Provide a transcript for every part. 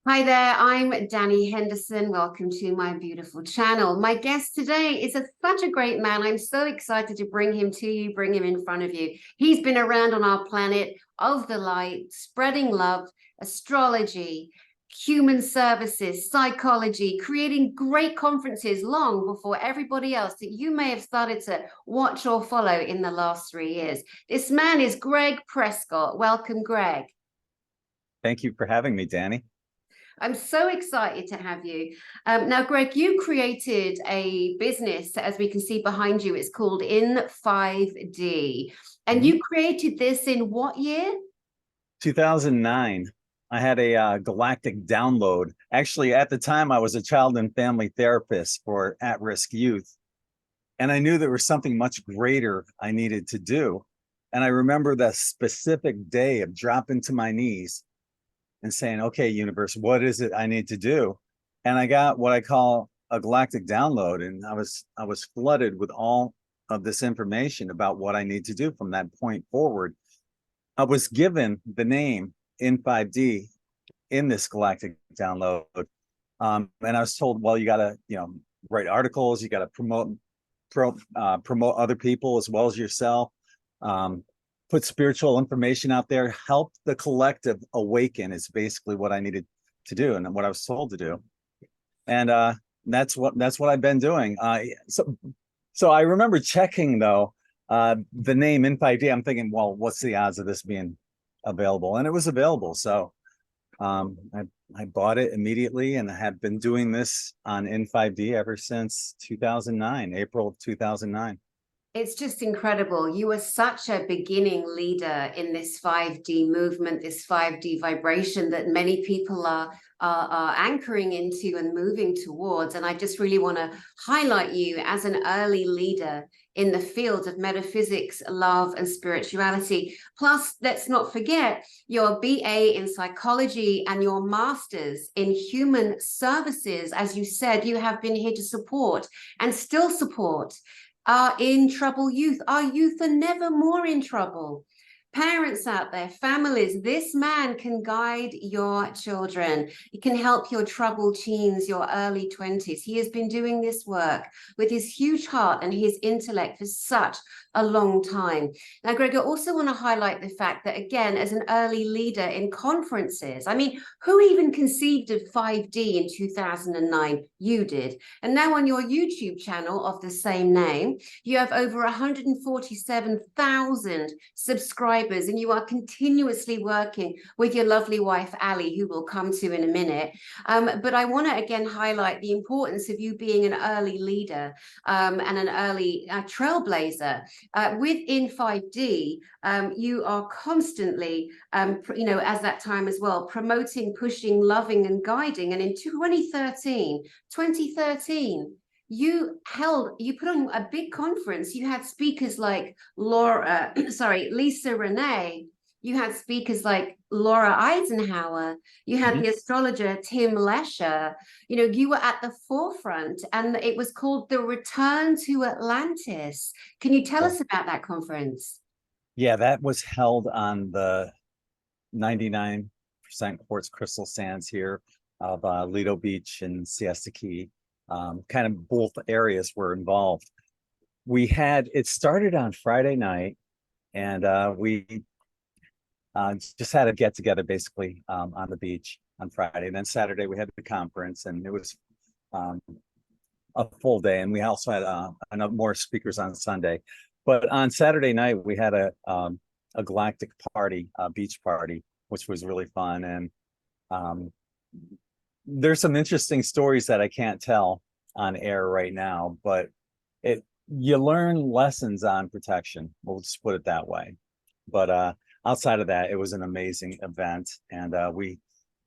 Hi there, I'm Danny Henderson. Welcome to my beautiful channel. My guest today is such a great man. I'm so excited to bring him to you, bring him in front of you. He's been around on our planet of the light, spreading love, astrology, human services, psychology, creating great conferences long before everybody else that you may have started to watch or follow in the last 3 years. This man is Gregg Prescott. Welcome, Gregg. Thank you for having me, Danny. I'm so excited to have you. Now, Gregg, you created a business, as we can see behind you. It's called In 5D. And Mhm. you created this in what year? 2009. I had a galactic download. Actually, at the time, I was a child and family therapist for at-risk youth, and I knew there was something much greater I needed to do. And I remember the specific day of dropping to my knees and saying, "Okay, universe, what is it I need to do?" And I got what I call a galactic download, and I was flooded with all of this information about what I need to do from that point forward. I was given the name in 5D in this galactic download. And I was told, well, you got to, write articles, you got to promote other people as well as yourself, um, put spiritual information out there, help the collective awaken is basically what I needed to do and what I was told to do. And that's what I've been doing. So I remember checking though the name in 5D. I'm thinking, well, what's the odds of this being available? And it was available. So I bought it immediately and have been doing this on N5D ever since 2009, April of 2009. It's just incredible. You were such a beginning leader in this 5D movement, this 5D vibration that many people are anchoring into and moving towards. And I just really want to highlight you as an early leader in the field of metaphysics, love, and spirituality. Plus, let's not forget your BA in psychology and your master's in human services. As you said, you have been here to support and still support our in trouble youth. Our youth are never more in trouble. Parents out there, families, this man can guide your children. He can help your troubled teens, your early 20s. He has been doing this work with his huge heart and his intellect for such a long time. Now, Greg, I also want to highlight the fact that, again, as an early leader in conferences, I mean, who even conceived of 5D in 2009? You did. And now on your YouTube channel of the same name, you have over 147,000 subscribers, and you are continuously working with your lovely wife, Ali, who we'll come to in a minute. But I want to again highlight the importance of you being an early leader and an early trailblazer. Within 5D, you are constantly, as that time as well, promoting, pushing, loving, and guiding. And in 2013, you put on a big conference. You had speakers like Lisa Renee. You had speakers like Laura Eisenhower. You had Mhm. the astrologer Tim Lesher. You were at the forefront, and it was called the Return to Atlantis. Can you tell us about that conference? Yeah, that was held on the 99% quartz crystal sands here of Lido Beach and Siesta Key. Kind of both areas were involved. It started on Friday night, and we just had a get together basically on the beach on Friday. And then Saturday we had the conference, and it was um, a full day. And we also had more speakers on Sunday. But on Saturday night we had a galactic party, a beach party, which was really fun. And um, there's some interesting stories that I can't tell on air right now, but it you learn lessons on protection. We'll just put it that way. But outside of that, it was an amazing event, and we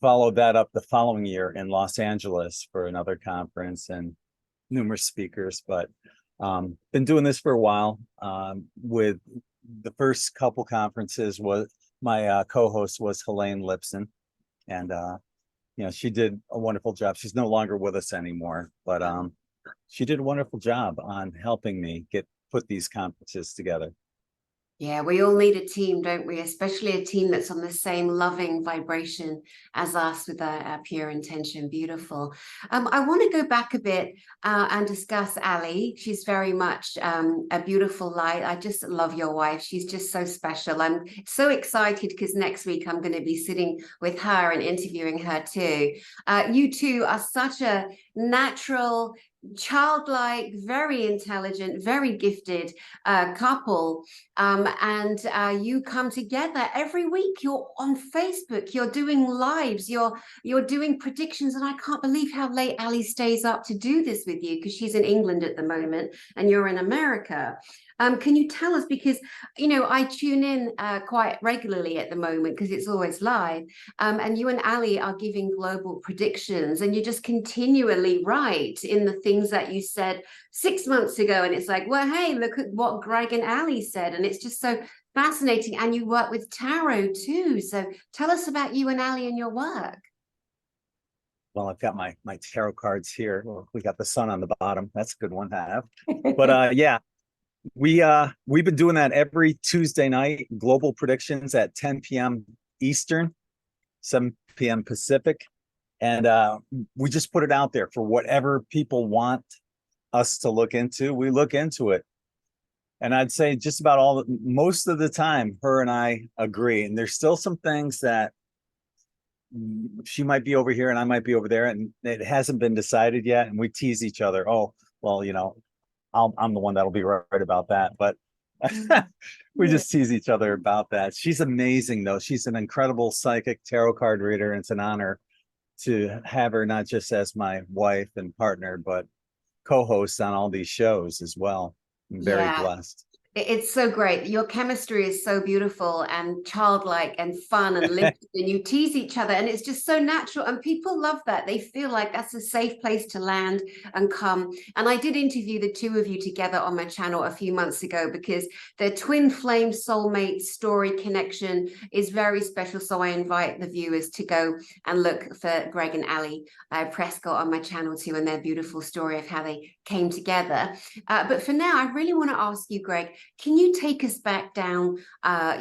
followed that up the following year in Los Angeles for another conference and numerous speakers. But been doing this for a while. With the first couple conferences, was my co-host was Helene Lipson, and she did a wonderful job. She's no longer with us anymore, but she did a wonderful job on helping me put these conferences together. Yeah, we all need a team, don't we? Especially a team that's on the same loving vibration as us with our pure intention. Beautiful. I want to go back a bit and discuss Ali. She's very much a beautiful light. I just love your wife. She's just so special. I'm so excited because next week I'm going to be sitting with her and interviewing her too. You two are such a natural, childlike, very intelligent, very gifted couple, and you come together every week. You're on Facebook, you're doing lives, you're doing predictions, and I can't believe how late Ali stays up to do this with you, because she's in England at the moment and you're in America. Can you tell us, because I tune in quite regularly at the moment because it's always live, and you and Ali are giving global predictions, and you're just continually right in the things that you said 6 months ago, and it's like, well, hey, look at what Gregg and Ali said, and it's just so fascinating. And you work with tarot too, so tell us about you and Ali and your work. Well, I've got my tarot cards here. Well, we got the sun on the bottom. That's a good one to have. But yeah, we've been doing that every Tuesday night, global predictions at 10 p.m. Eastern, 7 p.m. Pacific. And we just put it out there for whatever people want us to look into. We look into it. And I'd say just about most of the time, her and I agree. And there's still some things that she might be over here and I might be over there, and it hasn't been decided yet. And we tease each other. Oh, well, I'm the one that'll be right about that. But we just tease each other about that. She's amazing, though. She's an incredible psychic tarot card reader. And it's an honor to have her not just as my wife and partner, but co-host on all these shows as well. I'm very blessed. It's so great. Your chemistry is so beautiful and childlike and fun and lifted, and you tease each other, and it's just so natural. And people love that. They feel like that's a safe place to land and come. And I did interview the two of you together on my channel a few months ago because their twin flame soulmate story connection is very special. So I invite the viewers to go and look for Gregg and Ali Prescott on my channel too, and their beautiful story of how they came together. But for now, I really want to ask you, Gregg, can you take us back down?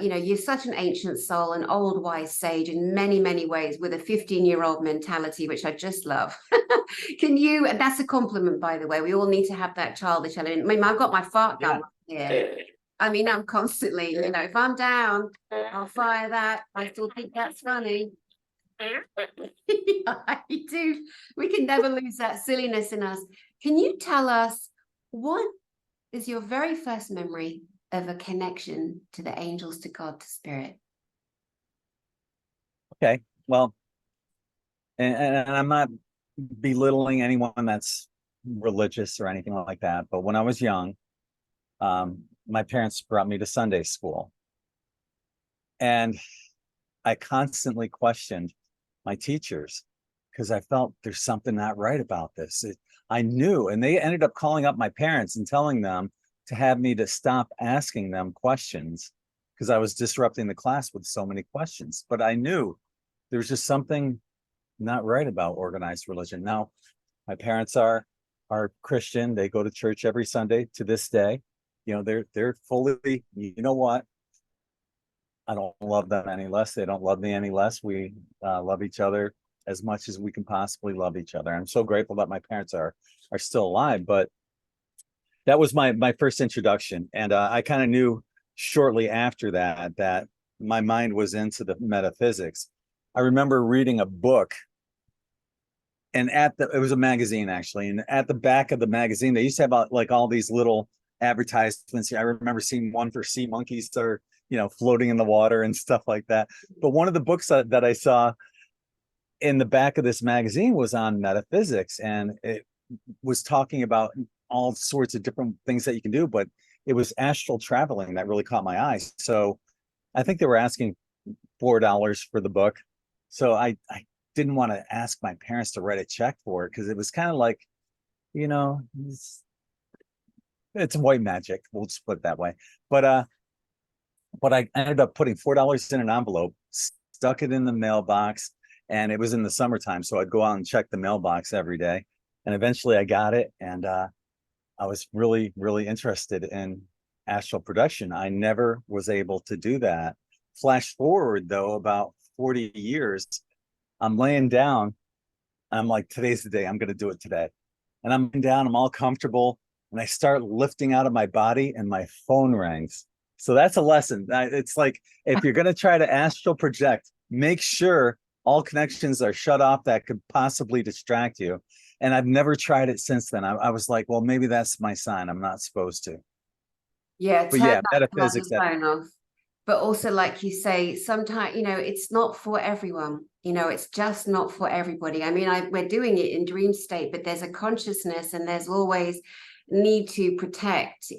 You're such an ancient soul, an old wise sage in many, many ways, with a 15-year-old mentality, which I just love. Can you, and that's a compliment, by the way, we all need to have that childish element. I mean, I've got my fart gun here. I mean, I'm constantly, if I'm down, I'll fire that. I still think that's funny. I do. We can never lose that silliness in us. Can you tell us, what is your very first memory of a connection to the angels, to God, to spirit? Okay, well, and I'm not belittling anyone that's religious or anything like that, but when I was young, my parents brought me to Sunday school, and I constantly questioned my teachers because I felt there's something not right about this. I knew, and they ended up calling up my parents and telling them to have me to stop asking them questions because I was disrupting the class with so many questions. But I knew there was just something not right about organized religion. Now, my parents are Christian. They go to church every Sunday to this day. They're fully, what? I don't love them any less. They don't love me any less. We love each other as much as we can possibly love each other. I'm so grateful that my parents are still alive. But that was my first introduction, and I kind of knew shortly after that my mind was into the metaphysics. I remember reading a book, and it was a magazine actually, and at the back of the magazine they used to have like all these little advertisements. I remember seeing one for sea monkeys that are floating in the water and stuff like that. But one of the books that I saw in the back of this magazine was on metaphysics, and it was talking about all sorts of different things that you can do, but it was astral traveling that really caught my eye. So I think they were asking $4 for the book. So I didn't want to ask my parents to write a check for it because it was kind of like, it's white magic. We'll just put it that way. But I ended up putting $4 in an envelope, stuck it in the mailbox, and it was in the summertime. So I'd go out and check the mailbox every day. And eventually I got it. And I was really, really interested in astral production. I never was able to do that. Flash forward though, about 40 years, I'm laying down. I'm like, today's the day. I'm going to do it today. And I'm down, I'm all comfortable. And I start lifting out of my body and my phone rings. So that's a lesson. It's like, if you're going to try to astral project, make sure all connections are shut off that could possibly distract you. And I've never tried it since then. I was like, well, maybe that's my sign. I'm not supposed to. Yeah, But turn yeah, that metaphysics. phone off. But also, like you say, sometimes, it's not for everyone. It's just not for everybody. I mean, we're doing it in dream state, but there's a consciousness and there's always need to protect,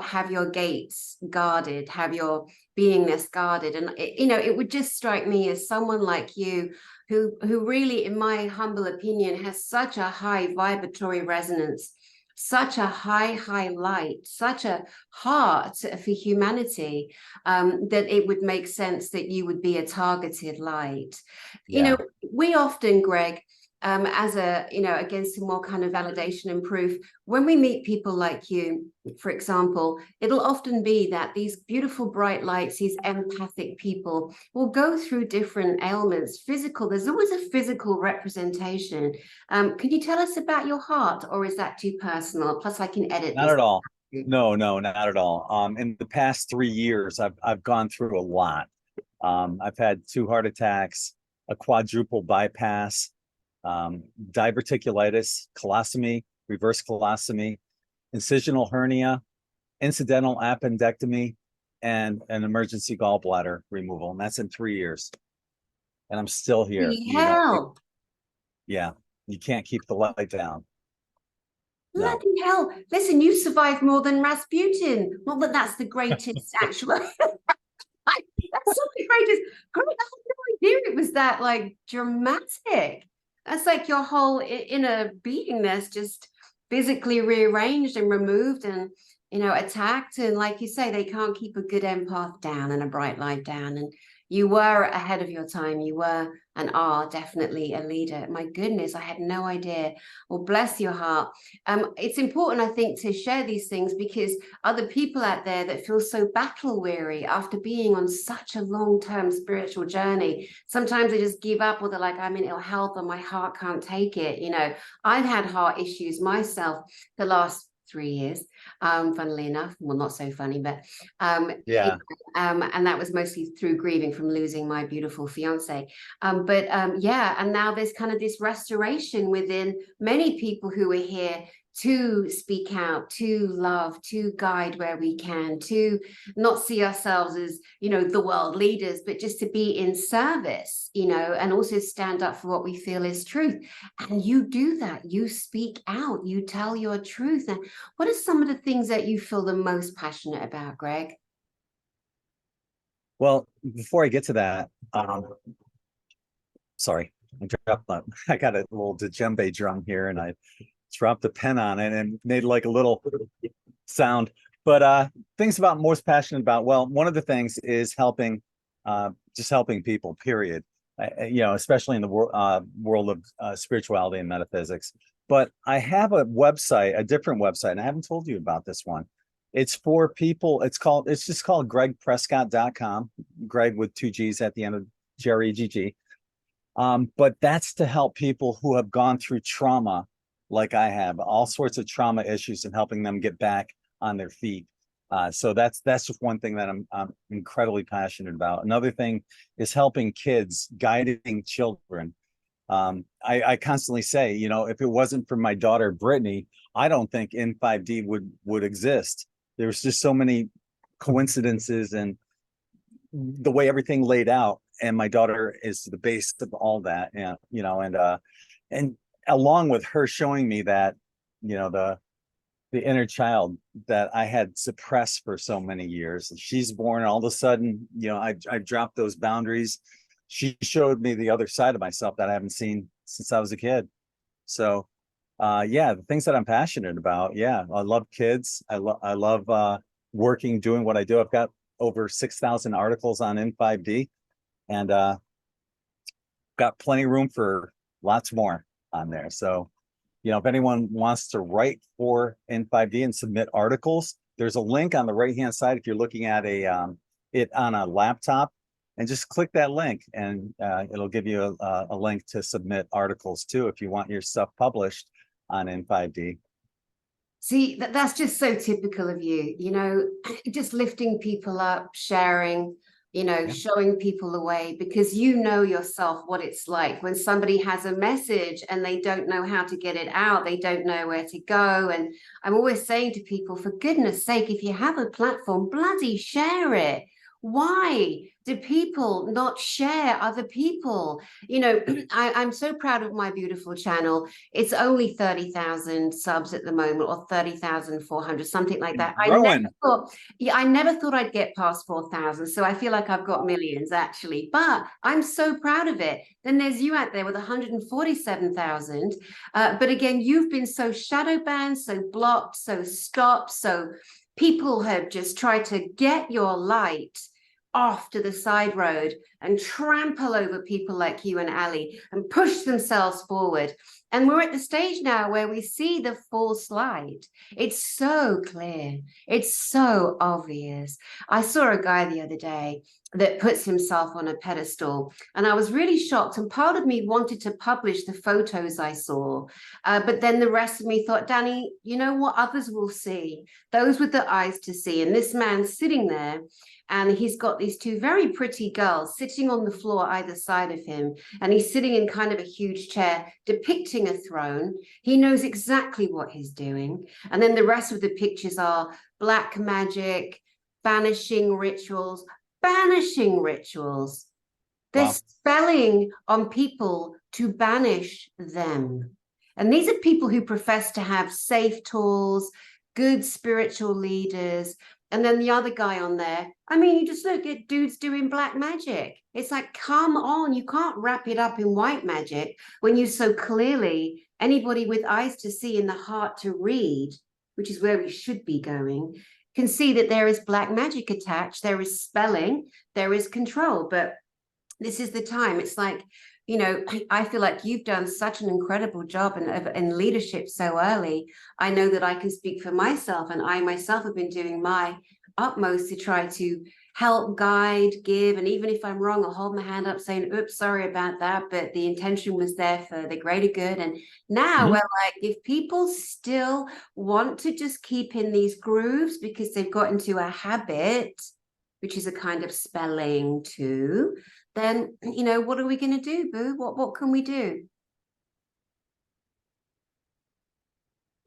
have your gates guarded, have your beingness guarded. And, it would just strike me as someone like you who really, in my humble opinion, has such a high vibratory resonance, such a high light, such a heart for humanity, that it would make sense that you would be a targeted light. Yeah. We often, Greg, as against some more kind of validation and proof, when we meet people like you, for example, it'll often be that these beautiful bright lights, these empathic people will go through different ailments, physical. There's always a physical representation. Can you tell us about your heart, or is that too personal? Plus, I can edit Not this. at all. No, not at all. In the past 3 years, I've gone through a lot. I've had 2 heart attacks, a quadruple bypass, diverticulitis, colostomy, reverse colostomy, incisional hernia, incidental appendectomy, and an emergency gallbladder removal. And that's in 3 years. And I'm still here. Hell. Yeah, you can't keep the light down. No. Bloody hell. Listen, you survived more than Rasputin. Not that that's the greatest, actually. That's not the greatest. I had no idea it was that like dramatic. That's like your whole inner beingness just physically rearranged and removed and attacked. And like you say, they can't keep a good empath down and a bright light down. And you were ahead of your time. You were and are definitely a leader. My goodness, I had no idea. Well, bless your heart. It's important, I think, to share these things because other people out there that feel so battle weary after being on such a long-term spiritual journey, sometimes they just give up, or they're like, I'm in ill health or my heart can't take it. I've had heart issues myself the last 3 years, funnily enough. Well, not so funny, but Yeah. and that was mostly through grieving from losing my beautiful fiance. Yeah, and now there's kind of this restoration within many people who are here to speak out, to love, to guide where we can, to not see ourselves as, the world leaders, but just to be in service, and also stand up for what we feel is truth. And you do that. You speak out, you tell your truth. And what are some of the things that you feel the most passionate about, Greg? Well, before I get to that, sorry, I got a little djembe drum here and I dropped the pen on it and made like a little sound. But things about most passionate about, well, one of the things is helping, just helping people, period. Especially in the world of spirituality and metaphysics. But I have a website, a different website, and I haven't told you about this one. It's for people, it's just called greggprescott.com, Greg with 2 G's at the end of G-R-E-G-G. But that's to help people who have gone through trauma like I have, all sorts of trauma issues, and helping them get back on their feet. So that's just one thing that I'm incredibly passionate about. Another thing is helping kids, guiding children. I constantly say, if it wasn't for my daughter Brittany, I don't think N5D would exist. There's just so many coincidences and the way everything laid out, and my daughter is the base of all that. And along with her showing me that, the inner child that I had suppressed for so many years. She's born, all of a sudden, I dropped those boundaries. She showed me the other side of myself that I haven't seen since I was a kid. So, the things that I'm passionate about. Yeah, I love kids. I love working, doing what I do. I've got over 6,000 articles on N5D, and got plenty of room for lots more on there. So, if anyone wants to write for N5D and submit articles, there's a link on the right-hand side if you're looking at it on a laptop, and just click that link, and it'll give you a link to submit articles too if you want your stuff published on N5D. See, that's just so typical of you, you know, just lifting people up, sharing, you know, Yeah. showing people the way, because you know yourself what it's like when somebody has a message and they don't know how to get it out, they don't know where to go. And I'm always saying to people, for goodness sake, if you have a platform, bloody share it. Why do people not share other people? You know, I'm so proud of my beautiful channel. It's only 30,000 subs at the moment, or 30,400, something like that. Growing. I never thought I'd get past 4,000. So I feel like I've got millions actually, but I'm so proud of it. Then there's you out there with 147,000. But again, you've been so shadow banned, so blocked, so stopped. So people have just tried to get your light off to the side road and trample over people like you and Ali and push themselves forward. And we're at the stage now where we see the full slide. It's so clear. It's so obvious. I saw a guy the other day that puts himself on a pedestal, and I was really shocked. And part of me wanted to publish the photos I saw, but then the rest of me thought, Danny, you know what? Others will see, those with the eyes to see. And this man's sitting there, and he's got these two very pretty girls sitting on the floor either side of him, and he's sitting in kind of a huge chair depicting a throne. He knows exactly what he's doing. And then the rest of the pictures are black magic, banishing rituals. They're Wow. spelling on people to banish them. And these are people who profess to have safe tools, good spiritual leaders. And then the other guy on there, I mean, you just look at dudes doing black magic. It's like, come on, you can't wrap it up in white magic when you so clearly, anybody with eyes to see and the heart to read, which is where we should be going, can see that there is black magic attached, there is spelling, there is control. But this is the time. It's like, you know, I feel like you've done such an incredible job in leadership so early. I know that I can speak for myself, and I myself have been doing my utmost to try to help, guide, give. And even if I'm wrong, I'll hold my hand up saying, oops, sorry about that, but the intention was there for the greater good. And now we're like, if people still want to just keep in these grooves because they've got into a habit, which is a kind of spelling too, then, you know, what are we going to do, boo? What can we do?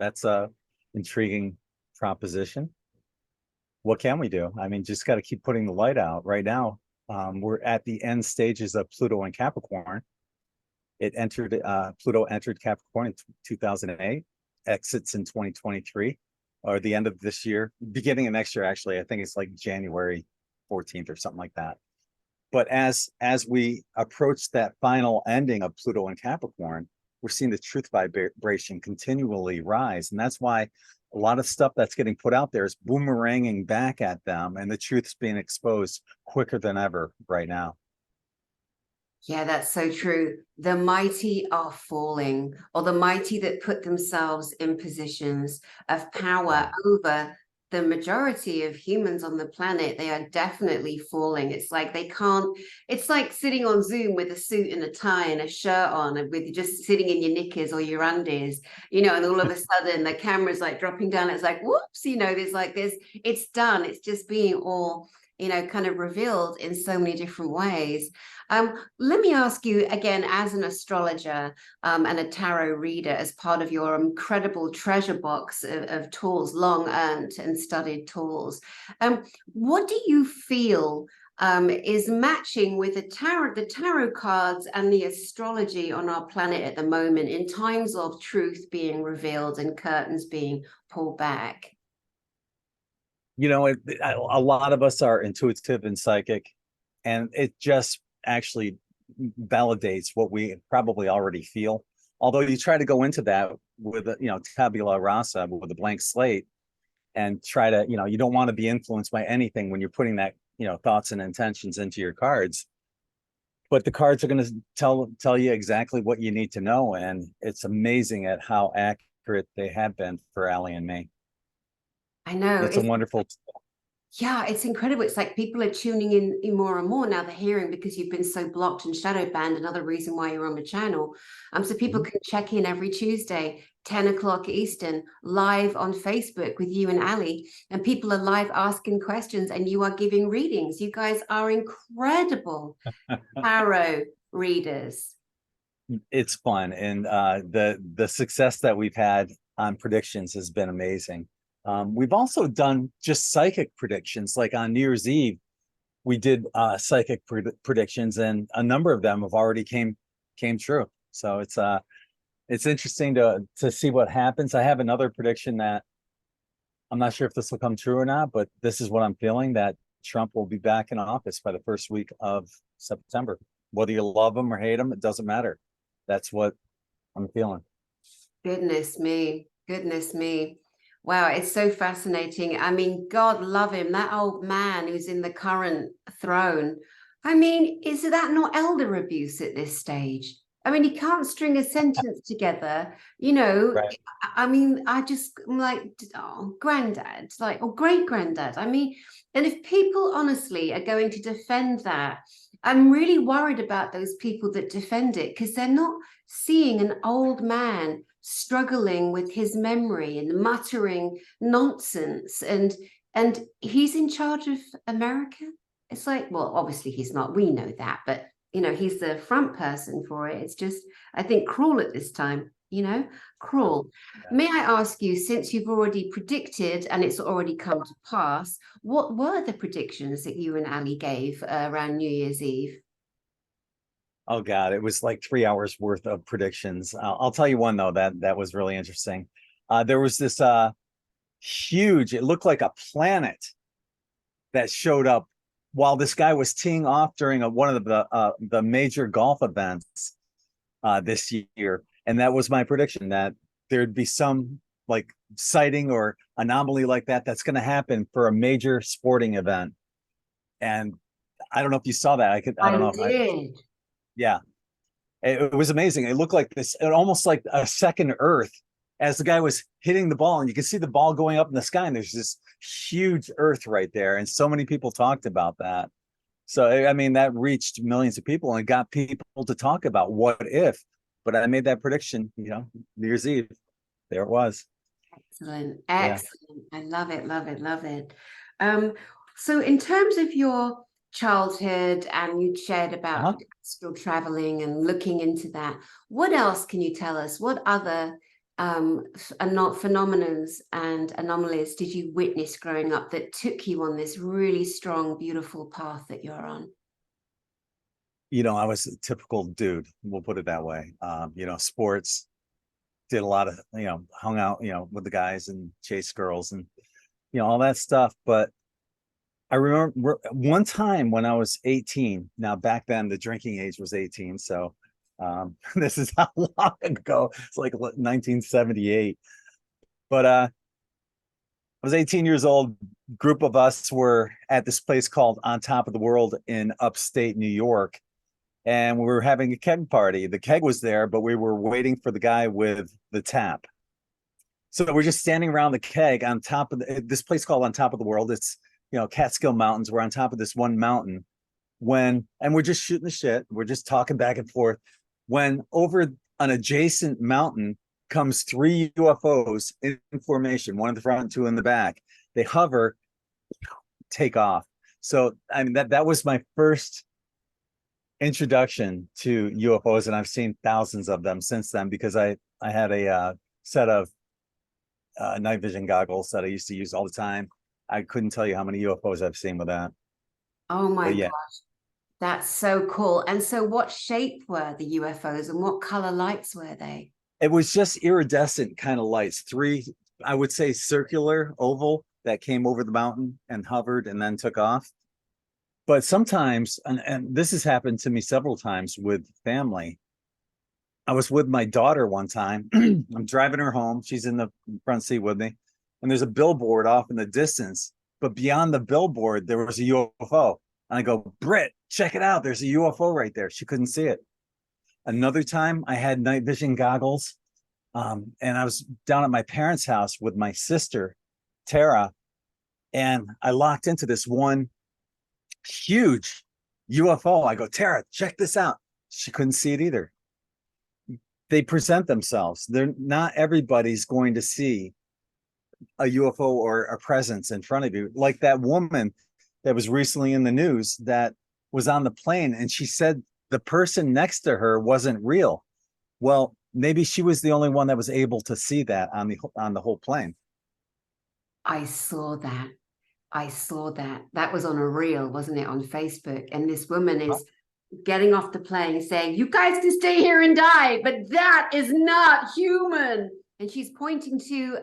That's a intriguing proposition. What can we do? I mean, just got to keep putting the light out. Right now, we're at the end stages of Pluto and Capricorn. Pluto entered Capricorn in 2008, exits in 2023, or the end of this year, beginning of next year, actually. I think it's like January 14th or something like that. But as we approach that final ending of Pluto and Capricorn, we're seeing the truth vibration continually rise. And that's why a lot of stuff that's getting put out there is boomeranging back at them, and the truth's being exposed quicker than ever right now. Yeah, that's so true. The mighty are falling, or the mighty that put themselves in positions of power over the majority of humans on the planet, they are definitely falling. It's like they can't, it's like sitting on Zoom with a suit and a tie and a shirt on, and with just sitting in your knickers or your undies, you know, and all of a sudden the camera's like dropping down. It's like, whoops, you know, it's done. It's just being all, you know, kind of revealed in so many different ways. Let me ask you again, as an astrologer and a tarot reader, as part of your incredible treasure box of tools, long earned and studied tools, what do you feel is matching with the tarot cards and the astrology on our planet at the moment in times of truth being revealed and curtains being pulled back? You know, a lot of us are intuitive and psychic, and it just actually validates what we probably already feel. Although you try to go into that with a, you know, tabula rasa, with a blank slate, and try to, you know, you don't want to be influenced by anything when you're putting that, you know, thoughts and intentions into your cards. But the cards are going to tell you exactly what you need to know, and it's amazing at how accurate they have been for Ali and me. I know. It's a wonderful. Yeah, it's incredible. It's like people are tuning in more and more now. They're hearing because you've been so blocked and shadow banned. Another reason why you're on the channel. So people can check in every Tuesday, 10 o'clock Eastern, live on Facebook with you and Ali. And people are live asking questions, and you are giving readings. You guys are incredible tarot readers. It's fun, and the success that we've had on predictions has been amazing. We've also done just psychic predictions, like on New Year's Eve we did psychic predictions, and a number of them have already came true. So it's interesting to see what happens. I have another prediction that I'm not sure if this will come true or not, but this is what I'm feeling, that Trump will be back in office by the first week of September. Whether you love him or hate him, it doesn't matter. That's what I'm feeling. Goodness me. Goodness me. Wow, it's so fascinating. I mean, God love him, that old man who's in the current throne. I mean, is that not elder abuse at this stage? I mean, he can't string a sentence together, you know. Right. I mean, I'm like, oh, granddad, like, or great granddad. I mean, and if people honestly are going to defend that, I'm really worried about those people that defend it, because they're not seeing an old man struggling with his memory and muttering nonsense, and he's in charge of America. It's like, well, obviously he's not, we know that, but you know, he's the front person for it. It's just, I think, cruel at this time, you know, cruel. Yeah. May I ask you, since you've already predicted and it's already come to pass, what were the predictions that you and Ali gave around New Year's Eve? Oh God, it was like 3 hours worth of predictions. I'll tell you one though that was really interesting. There was this huge, it looked like a planet that showed up while this guy was teeing off during one of the major golf events this year, and that was my prediction, that there'd be some like sighting or anomaly like that's going to happen for a major sporting event. And I don't know if you saw that. I don't know if did. yeah, it was amazing. It looked like this, almost like a second Earth, as the guy was hitting the ball, and you can see the ball going up in the sky, and there's this huge Earth right there. And so many people talked about that. So, I mean, that reached millions of people and got people to talk about what if. But I made that prediction, New Year's Eve. There it was. Excellent. Yeah. Excellent. I love it, love it, love it. So in terms of your childhood, and you shared about astral traveling and looking into that, what else can you tell us? What other phenomena and anomalies did you witness growing up that took you on this really strong, beautiful path that you're on? I was a typical dude, we'll put it that way. Sports, did a lot of, hung out, with the guys and chased girls and, all that stuff. But I remember one time when I was 18, now back then the drinking age was 18. So this is how long ago, it's like 1978. But I was 18 years old. Group of us were at this place called On Top of the World in upstate New York. And we were having a keg party. The keg was there, but we were waiting for the guy with the tap. So we're just standing around the keg on top of this place called On Top of the World. It's, Catskill Mountains. We're on top of this one mountain and we're just shooting the shit. We're just talking back and forth when over an adjacent mountain comes 3 UFOs in formation, one in the front, 2 in the back. They hover, take off. So, I mean, that was my first introduction to UFOs, and I've seen thousands of them since then, because I had a set of night vision goggles that I used to use all the time. I couldn't tell you how many UFOs I've seen with that. Oh my gosh, that's so cool. And so what shape were the UFOs, and what color lights were they? It was just iridescent kind of lights, 3, I would say circular, oval, that came over the mountain and hovered and then took off. But sometimes, and this has happened to me several times with family. I was with my daughter one time. I'm driving her home. She's in the front seat with me. And there's a billboard off in the distance. But beyond the billboard, there was a UFO. And I go, Britt, check it out. There's a UFO right there. She couldn't see it. Another time, I had night vision goggles. And I was down at my parents' house with my sister Tara, and I locked into this one huge UFO. I go, Tara, check this out. She couldn't see it either. They present themselves. They're not everybody's going to see a UFO or a presence in front of you. Like that woman that was recently in the news that was on the plane, and she said the person next to her wasn't real. Well, maybe she was the only one that was able to see that on the whole plane. I saw that. I saw that. That was on a reel, wasn't it, on Facebook? And this woman is getting off the plane saying, you guys can stay here and die, but that is not human. And she's pointing to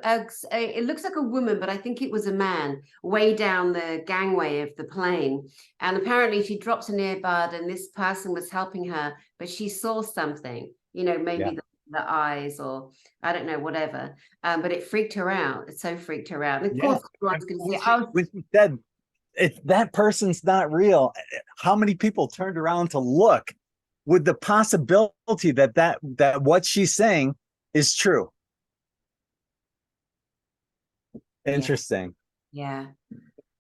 it looks like a woman, but I think it was a man, way down the gangway of the plane. And apparently she drops an earbud and this person was helping her, but she saw something, you know, maybe the eyes, or I don't know, whatever. But it freaked her out. It so freaked her out. And of course, everyone's going to say, oh, when she said, if that person's not real, how many people turned around to look with the possibility that what she's saying is true? Interesting. Yeah.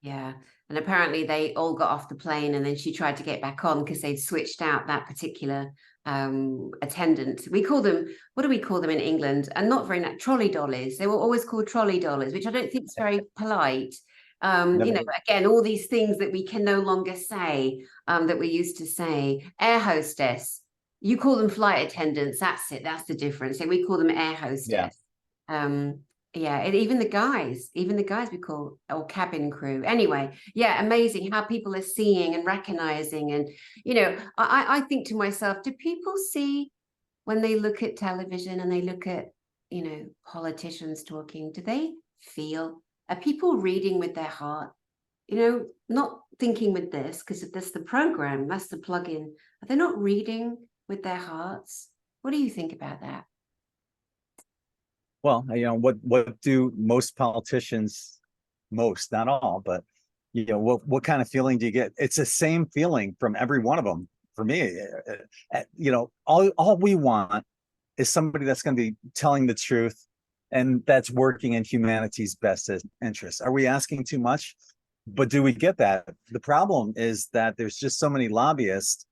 And apparently they all got off the plane, and then she tried to get back on because they'd switched out that particular attendant. We call them, what do we call them in England? And not very trolley dollies. They were always called trolley dollies, which I don't think is very polite. You know, again, all these things that we can no longer say, that we used to say. Air hostess, you call them flight attendants. That's it. That's the difference. And we call them air hostess. Even the guys we call, or cabin crew. Anyway, amazing how people are seeing and recognizing. And, you know, I think to myself, do people see when they look at television and they look at, you know, politicians talking, do they feel? Are people reading with their heart? You know, not thinking with this, because that's the program, that's the plug-in. Are they not reading with their hearts? What do you think about that? Well, you know, what do most politicians, most, not all, but, you know, what kind of feeling do you get? It's the same feeling from every one of them. For me, you know, all we want is somebody that's going to be telling the truth, and that's working in humanity's best interest. Are we asking too much? But do we get that? The problem is that there's just so many lobbyists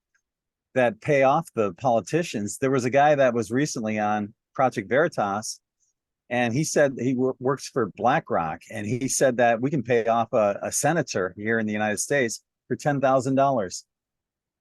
that pay off the politicians. There was a guy that was recently on Project Veritas, and he said he works for BlackRock, and he said that we can pay off a senator here in the United States for $10,000.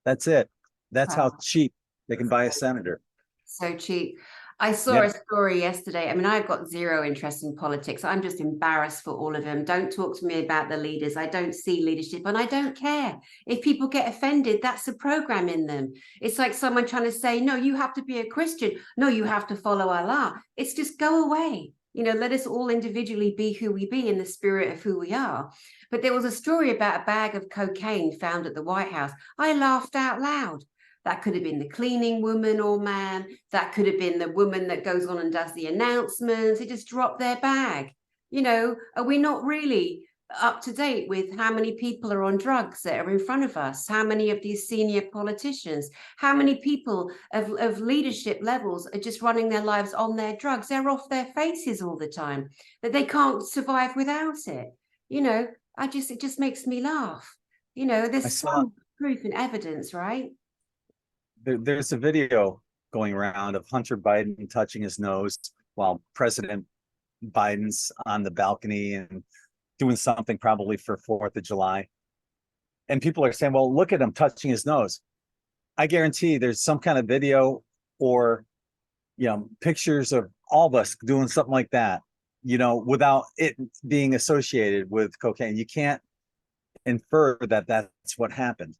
That's it. That's how cheap they can buy a senator. So cheap. I saw a story yesterday. I mean, I've got zero interest in politics. I'm just embarrassed for all of them. Don't talk to me about the leaders. I don't see leadership, and I don't care. If people get offended, that's the program in them. It's like someone trying to say, no, you have to be a Christian. No, you have to follow Allah. It's just go away. You know, let us all individually be who we be in the spirit of who we are. But there was a story about a bag of cocaine found at the White House. I laughed out loud. That could have been the cleaning woman or man. That could have been the woman that goes on and does the announcements. They just drop their bag. You know, are we not really up to date with how many people are on drugs that are in front of us? How many of these senior politicians? How many people of leadership levels are just running their lives on their drugs? They're off their faces all the time, that they can't survive without it. You know, it just makes me laugh. You know, there's some proof and evidence, right? There's a video going around of Hunter Biden touching his nose while President Biden's on the balcony and doing something probably for 4th of July. And people are saying, well, look at him touching his nose. I guarantee there's some kind of video or, you know, pictures of all of us doing something like that, you know, without it being associated with cocaine. You can't infer that that's what happened.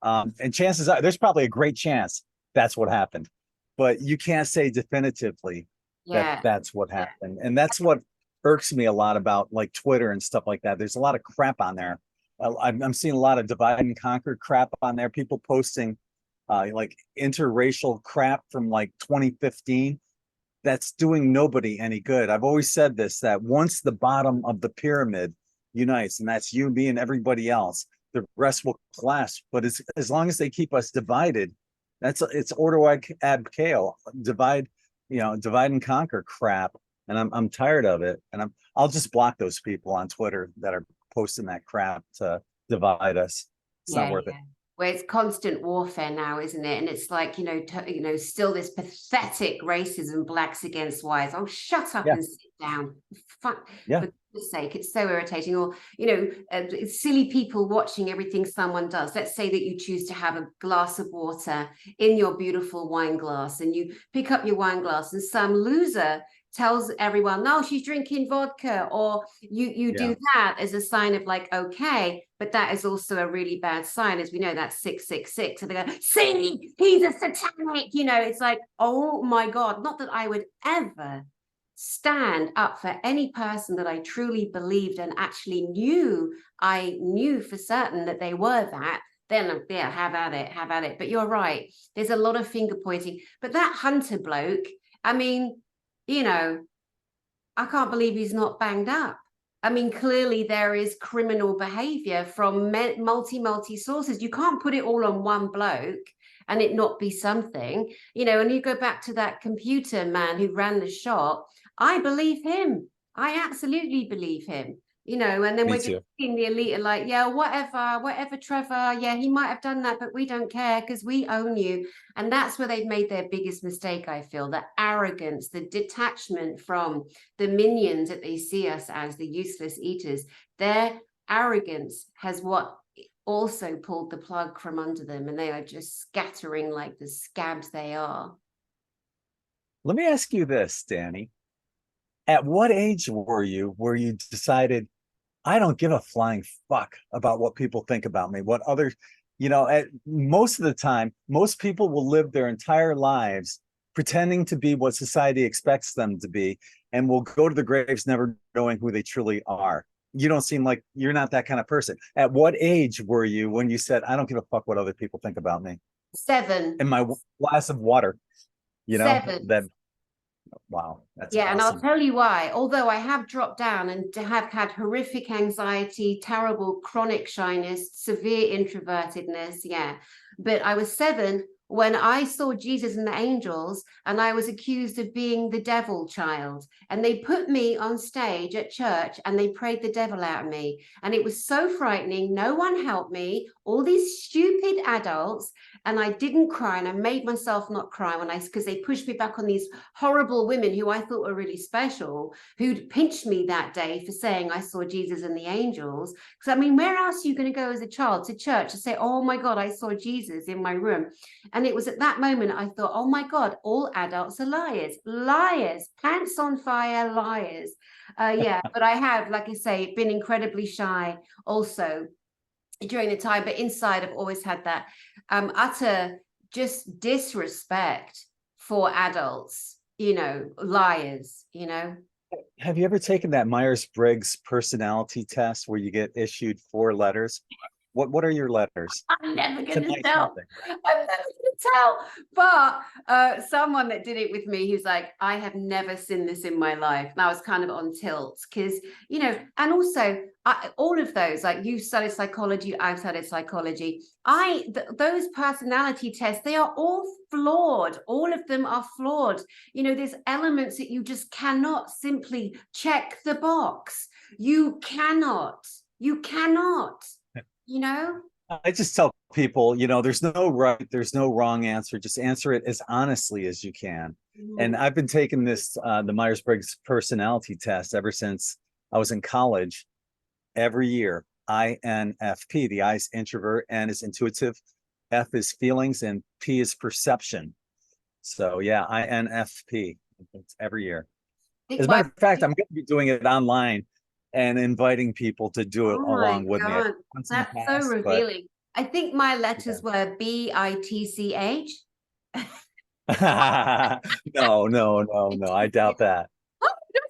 And chances are there's probably a great chance that's what happened, but you can't say definitively that that's what happened. And that's what irks me a lot about like Twitter and stuff like that. There's a lot of crap on there. I'm seeing a lot of divide and conquer crap on there. People posting like interracial crap from like 2015. That's doing nobody any good. I've always said this, that once the bottom of the pyramid unites, and that's you, me, and everybody else, the rest will collapse. But as long as they keep us divided, it's ordo ab chaos, divide and conquer crap. and I'm tired of it. And I'll just block those people on Twitter that are posting that crap to divide us. It's not worth it. Where it's constant warfare now, isn't it? And it's like, still this pathetic racism, blacks against whites. Oh, shut up and sit down. For goodness sake, it's so irritating. Or, it's silly people watching everything someone does. Let's say that you choose to have a glass of water in your beautiful wine glass, and you pick up your wine glass, and some loser tells everyone, no, she's drinking vodka, or you do that as a sign of like, okay, but that is also a really bad sign. As we know, that's 666. And they go, see, he's a satanic, it's like, oh my God, not that I would ever stand up for any person that I truly believed and actually I knew for certain that they were that. Then have at it. But you're right, there's a lot of finger pointing. But that Hunter bloke, I mean, I can't believe he's not banged up. I mean, clearly there is criminal behavior from multi sources. You can't put it all on one bloke and it not be something, and you go back to that computer man who ran the shop. I believe him. I absolutely believe him. And then we're just seeing the elite are like, yeah, whatever, Trevor. Yeah, he might have done that, but we don't care because we own you. And that's where they've made their biggest mistake, I feel. The arrogance, the detachment from the minions that they see us as, the useless eaters. Their arrogance has what also pulled the plug from under them, and they are just scattering like the scabs they are. Let me ask you this, Danny. At what age were you where you decided, I don't give a flying fuck about what people think about me, what others, most of the time, most people will live their entire lives pretending to be what society expects them to be, and will go to the graves never knowing who they truly are. You don't seem like you're not that kind of person. At what age were you when you said, I don't give a fuck what other people think about me? 7. In my glass of water, 7. that. Wow, that's awesome. And I'll tell you why. Although I have dropped down and have had horrific anxiety, terrible chronic shyness, severe introvertedness, but I was 7 when I saw Jesus and the angels, and I was accused of being the devil child, and they put me on stage at church and they prayed the devil out of me, and it was so frightening. No one helped me, all these stupid adults, and I didn't cry, and I made myself not cry because they pushed me back on these horrible women who I thought were really special, who'd pinched me that day for saying I saw Jesus and the angels. Because I mean, where else are you going to go as a child? To church to say, oh my God, I saw Jesus in my room. And it was at that moment I thought, oh my God, all adults are liars, pants on fire, liars. But I have, like I say, been incredibly shy also during the time, but inside I've always had that utter just disrespect for adults, liars, Have you ever taken that Myers-Briggs personality test where you get issued 4 letters? What are your letters? I'm never going to tell. But someone that did it with me, who's like, I have never seen this in my life. And I was kind of on tilt because, and also all of those, like you studied psychology, I've studied psychology. Those personality tests, they are all flawed. All of them are flawed. There's elements that you just cannot simply check the box. You cannot. I just tell people, there's no right, there's no wrong answer. Just answer it as honestly as you can. And I've been taking this, the Myers-Briggs personality test ever since I was in college. Every year, INFP, the I is introvert, N is intuitive, F is feelings, and P is perception. So yeah, INFP, it's every year. As a matter of fact, I'm going to be doing it online and inviting people to do it along with me. That's so revealing. I think my letters were BITCH. No. I doubt that.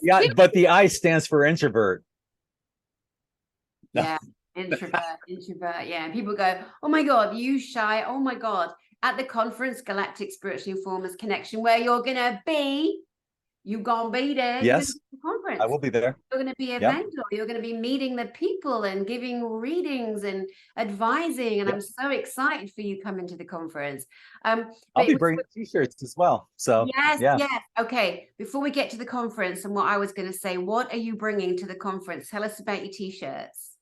Yeah, but the I stands for introvert. Yeah, introvert. Yeah, people go, oh my God, you shy. Oh my God. At the conference, Galactic Spiritual Informers Connection, where you're going to be, You gonna be there? You're gonna Yes, be at the I conference. will be there. You're going to be a Yep. vendor. You're going to be meeting the people and giving readings and advising. And I'm Yep. so excited for you coming to the conference. I'll But it be was, bringing t-shirts as well. So yes, yeah. yes. Okay. Before we get to the conference and what I was going to say, what are you bringing to the conference? Tell us about your t-shirts.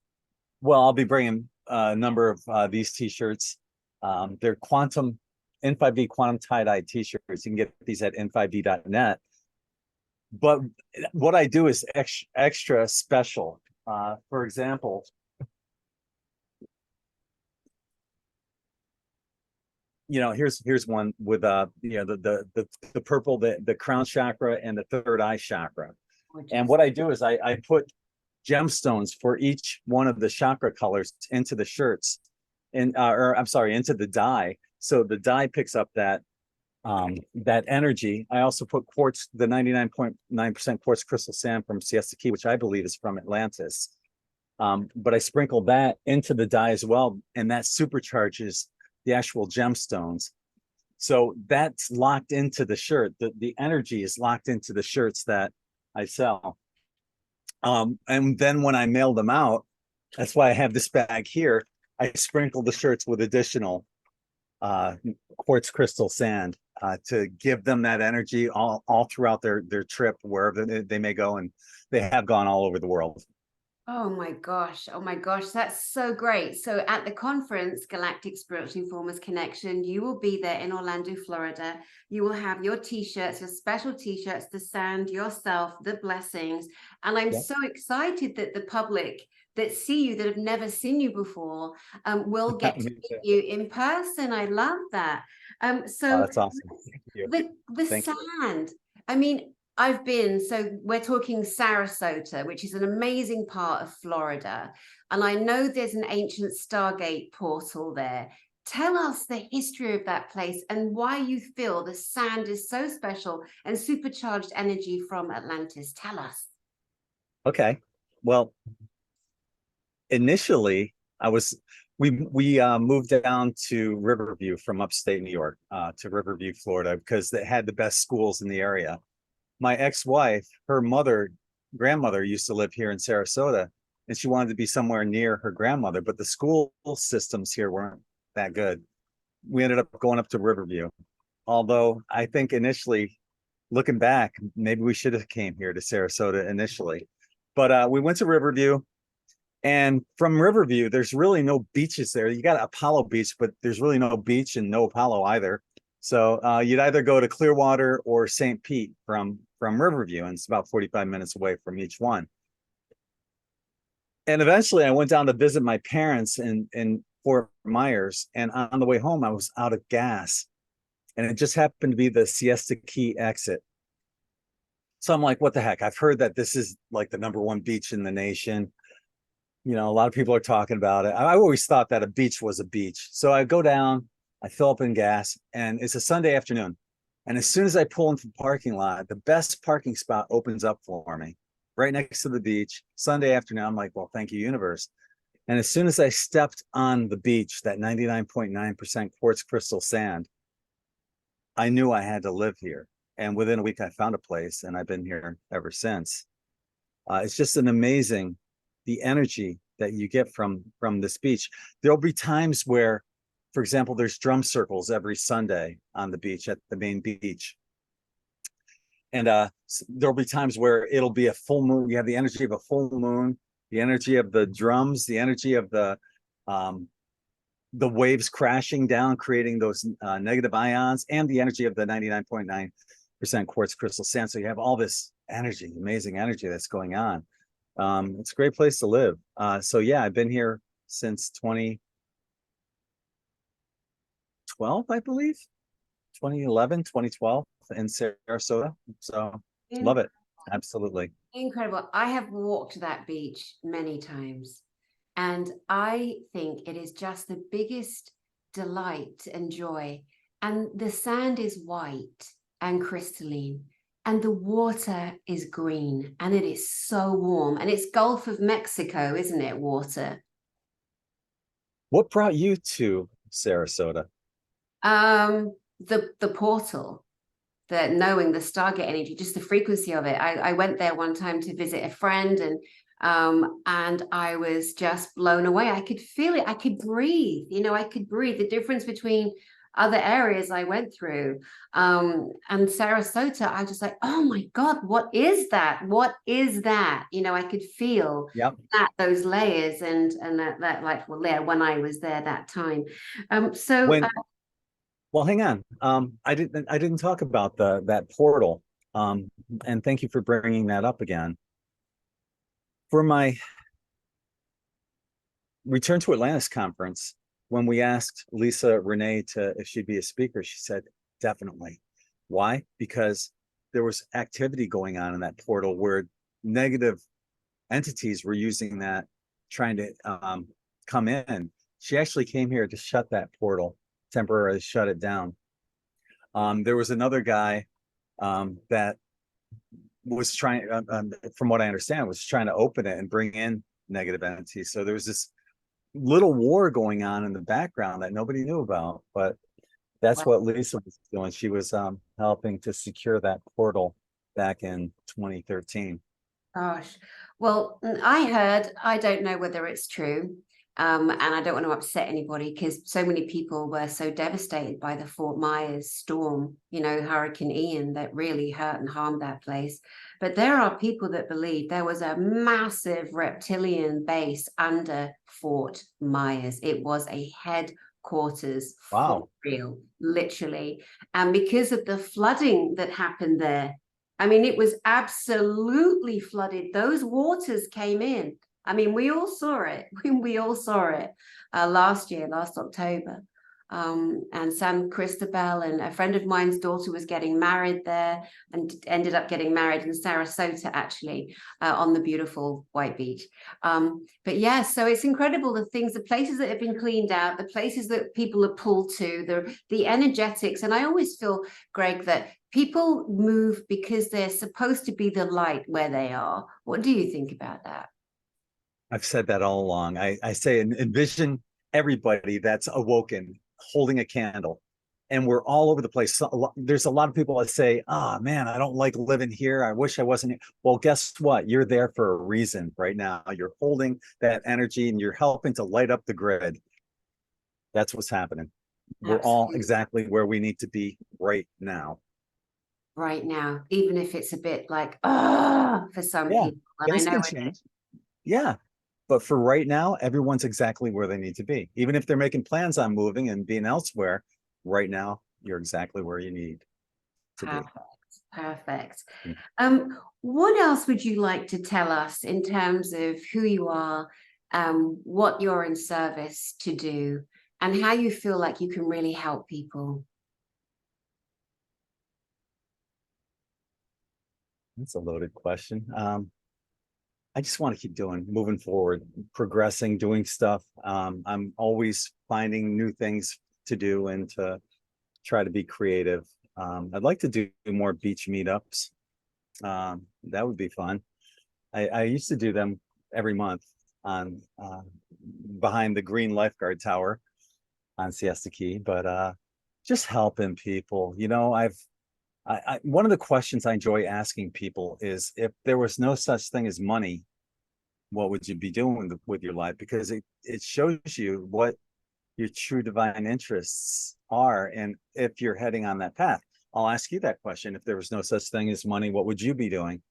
Well, I'll be bringing a number of these t-shirts. They're quantum N5D quantum tie-dye t-shirts. You can get these at n5d.net. But what I do is extra special. For example, here's one with the purple, the crown chakra and the third eye chakra. And what I do is I put gemstones for each one of the chakra colors into the shirts, and or I'm sorry, into the dye. So the dye picks up that energy. I also put quartz, the 99.9% quartz crystal sand from Siesta Key, which I believe is from Atlantis. But I sprinkle that into the dye as well, and that supercharges the actual gemstones. So that's locked into the shirt. The energy is locked into the shirts that I sell. And then when I mail them out, that's why I have this bag here. I sprinkle the shirts with additional quartz crystal sand to give them that energy all throughout their trip, wherever they may go, and they have gone all over the world. Oh my gosh. Oh my gosh. That's so great. So at the conference, Galactic Spiritual Informers Connection, you will be there in Orlando, Florida. You will have your t-shirts, your special t-shirts, the sand, yourself, the blessings. And I'm so excited that the public that see you, that have never seen you before, will get to meet you in person. I love that. So that's awesome. Thank you. the Thank you. sand, I mean, I've been, so we're talking Sarasota, which is an amazing part of Florida. And I know there's an ancient stargate portal there. Tell us the history of that place and why you feel the sand is so special and supercharged energy from Atlantis. Tell us. Okay. Well, initially we moved down to Riverview from upstate New York to Riverview, Florida, because they had the best schools in the area. My ex-wife, her grandmother used to live here in Sarasota, and she wanted to be somewhere near her grandmother, but the school systems here weren't that good. We ended up going up to Riverview, although I think initially, looking back, maybe we should have came here to Sarasota initially. But we went to Riverview, and from Riverview, there's really no beaches there. You got Apollo Beach, but there's really no beach and no Apollo either. So you'd either go to Clearwater or St. Pete from Riverview, and it's about 45 minutes away from each one. And eventually I went down to visit my parents in Fort Myers, and on the way home, I was out of gas, and it just happened to be the Siesta Key exit. So I'm like, what the heck? I've heard that this is like the #1 beach in the nation. A lot of people are talking about it. I always thought that a beach was a beach. So I go down, I fill up in gas, and it's a Sunday afternoon. And as soon as I pull into the parking lot, the best parking spot opens up for me right next to the beach. Sunday afternoon, I'm like, well, thank you, universe. And as soon as I stepped on the beach, that 99.9% quartz crystal sand, I knew I had to live here. And within a week, I found a place, and I've been here ever since. It's just an amazing, the energy that you get from this beach. There'll be times where, for example, there's drum circles every Sunday on the beach at the main beach. And there'll be times where it'll be a full moon. You have the energy of a full moon, the energy of the drums, the energy of the waves crashing down, creating those negative ions, and the energy of the 99.9% quartz crystal sand. So you have all this energy, amazing energy that's going on. It's a great place to live. So yeah, I've been here since 2012, I believe, 2011, 2012 in Sarasota. So love it. Absolutely. Incredible. I have walked that beach many times, and I think it is just the biggest delight and joy. And the sand is white and crystalline, and the water is green, and it is so warm. And it's Gulf of Mexico, isn't it, water? What brought you to Sarasota? The portal. knowing the Stargate energy, just the frequency of it. I went there one time to visit a friend, and I was just blown away. I could feel it. I could breathe. I could breathe. The difference between other areas I went through, and Sarasota, I was just like, oh my God, what is that? What is that? I could feel those layers and that like layer when I was there that time. Well, hang on. I didn't talk about that portal. And thank you for bringing that up again. For my Return to Atlantis conference, when we asked Lisa Renee if she'd be a speaker, she said, definitely. Why? Because there was activity going on in that portal where negative entities were using that, trying to come in. She actually came here to shut that portal, temporarily shut it down. There was another guy that was trying, from what I understand, was trying to open it and bring in negative entities. So there was this little war going on in the background that nobody knew about, but that's what Lisa was doing. She was helping to secure that portal back in 2013. Gosh, well, I heard, I don't know whether it's true, and I don't want to upset anybody because so many people were so devastated by the Fort Myers storm, Hurricane Ian, that really hurt and harmed that place. But there are people that believe there was a massive reptilian base under Fort Myers. It was a headquarters for real, literally. And because of the flooding that happened there, I mean, it was absolutely flooded. Those waters came in. I mean, we all saw it. We all saw it last October. And Sam Christabel and a friend of mine's daughter was getting married there and ended up getting married in Sarasota, actually, on the beautiful white beach. But yeah, so it's incredible the places that have been cleaned out, the places that people are pulled to, the energetics. And I always feel, Greg, that people move because they're supposed to be the light where they are. What do you think about that? I've said that all along. I say envision everybody that's awoken holding a candle, and we're all over the place. There's a lot of people that say, man, I don't like living here. I wish I wasn't here. Well, guess what? You're there for a reason right now. You're holding that energy and you're helping to light up the grid. That's what's happening. We're all exactly where we need to be right now. Right now, even if it's a bit like, for some people. And I know can change. Yeah. But for right now, everyone's exactly where they need to be. Even if they're making plans on moving and being elsewhere, right now, you're exactly where you need to be. Perfect. What else would you like to tell us in terms of who you are, what you're in service to do, and how you feel like you can really help people? That's a loaded question. I just want to keep moving forward, progressing, doing stuff. I'm always finding new things to do and to try to be creative. I'd like to do more beach meetups. That would be fun. I used to do them every month on behind the green lifeguard tower on Siesta Key, but just helping people. One of the questions I enjoy asking people is, if there was no such thing as money, what would you be doing with your life? Because it shows you what your true divine interests are. And if you're heading on that path, I'll ask you that question. If there was no such thing as money, what would you be doing?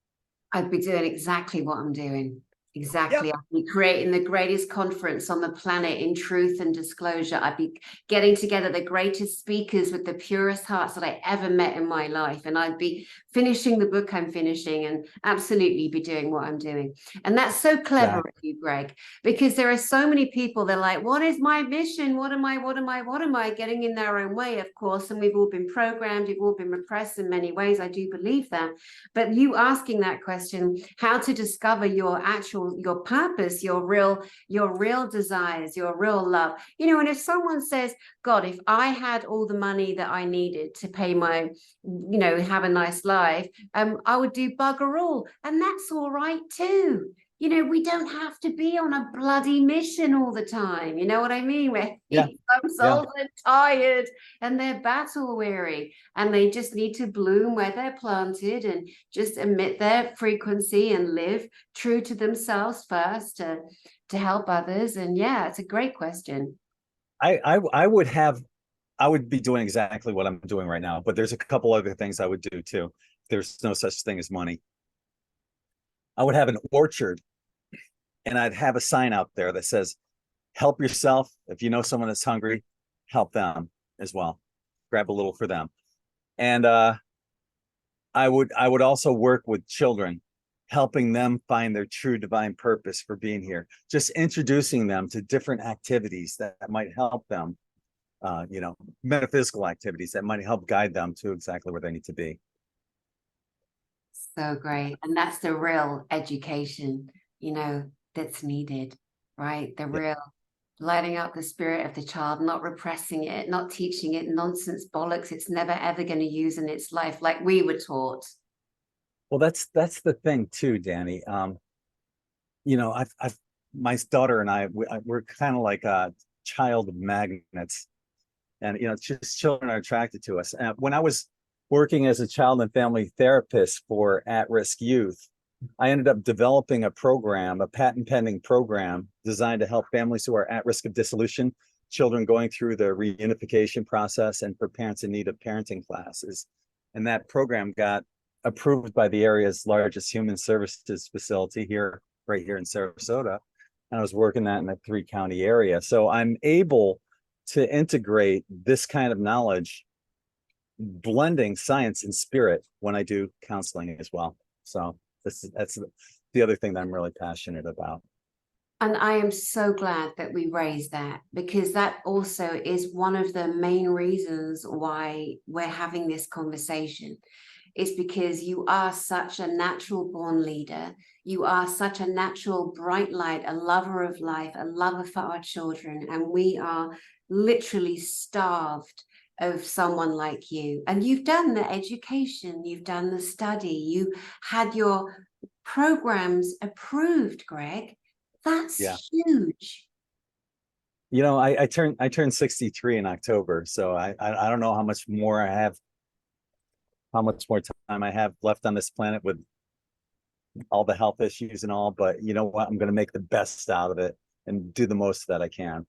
I'd be doing exactly what I'm doing. Exactly. Yep. I'd be creating the greatest conference on the planet in truth and disclosure. I'd be getting together the greatest speakers with the purest hearts that I ever met in my life. And I'd be finishing the book I'm finishing and absolutely be doing what I'm doing. And that's so clever of you, Greg, because there are so many people that are like, what is my mission? What am I getting in their own way, of course. And we've all been programmed. We've all been repressed in many ways. I do believe that. But you asking that question, how to discover your purpose, your real desires, your real love, and if someone says, God, if I had all the money that I needed to pay my, have a nice life, I would do bugger all, and that's all right too. you know, we don't have to be on a bloody mission all the time. You know what I mean? Where Yeah. some souls are tired and they're battle weary, and they just need to bloom where they're planted and just emit their frequency and live true to themselves first to help others. And yeah, it's a great question. I would be doing exactly what I'm doing right now, but there's a couple other things I would do too. There's no such thing as money. I would have an orchard, and I'd have a sign out there that says, help yourself. If you know someone that's hungry, help them as well. Grab a little for them. And I would also work with children, helping them find their true divine purpose for being here. Just introducing them to different activities that might help them, metaphysical activities that might help guide them to exactly where they need to be. So great. And that's the real education, you know, that's needed, right? The real lighting up the spirit of the child, not repressing it, not teaching it nonsense bollocks it's never ever going to use in its life, like we were taught. Well, that's the thing too, Danny. My daughter and we're kind of like child magnets, and just children are attracted to us. And when I was working as a child and family therapist for at-risk youth, I ended up developing a patent pending program designed to help families who are at risk of dissolution, children going through the reunification process, and for parents in need of parenting classes. And that program got approved by the area's largest human services facility right here in Sarasota. And I was working that in a 3-county area. So I'm able to integrate this kind of knowledge, blending science and spirit, when I do counseling as well. So that's the other thing that I'm really passionate about. And I am so glad that we raised that, because that also is one of the main reasons why we're having this conversation. It's because you are such a natural born leader. You are such a natural bright light, a lover of life, a lover for our children. And we are literally starved of someone like you. And you've done the education, you've done the study, you had your programs approved, Gregg. That's huge. I turned 63 in October, so I don't know how much more time I have left on this planet with all the health issues and all, but you know what? I'm going to make the best out of it and do the most that I can.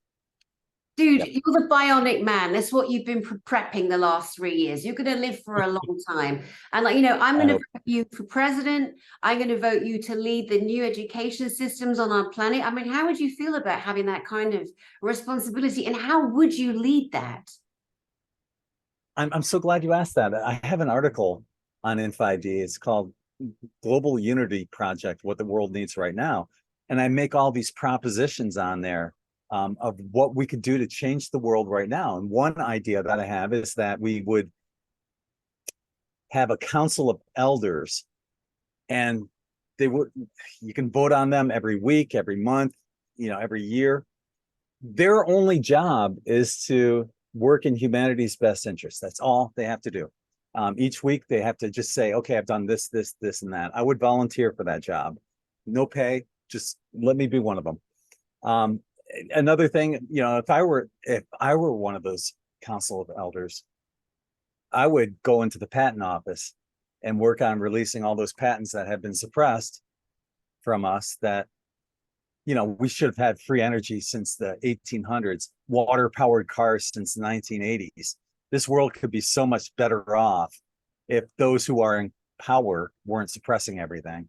Dude, you're the bionic man. That's what you've been prepping the last 3 years. You're going to live for a long time. And I'm going to vote you for president. I'm going to vote you to lead the new education systems on our planet. I mean, how would you feel about having that kind of responsibility? And how would you lead that? I'm so glad you asked that. I have an article on N5D. It's called Global Unity Project, What the World Needs Right Now. And I make all these propositions on there of what we could do to change the world right now. And one idea that I have is that we would have a council of elders, and you can vote on them every week, every month, every year. Their only job is to work in humanity's best interest. That's all they have to do. Each week they have to just say, okay, I've done this, and that. I would volunteer for that job. No pay, just let me be one of them. Another thing, if I were one of those council of elders, I would go into the patent office and work on releasing all those patents that have been suppressed from us, that we should have had free energy since the 1800s, water powered cars since the 1980s. This world could be so much better off if those who are in power weren't suppressing everything.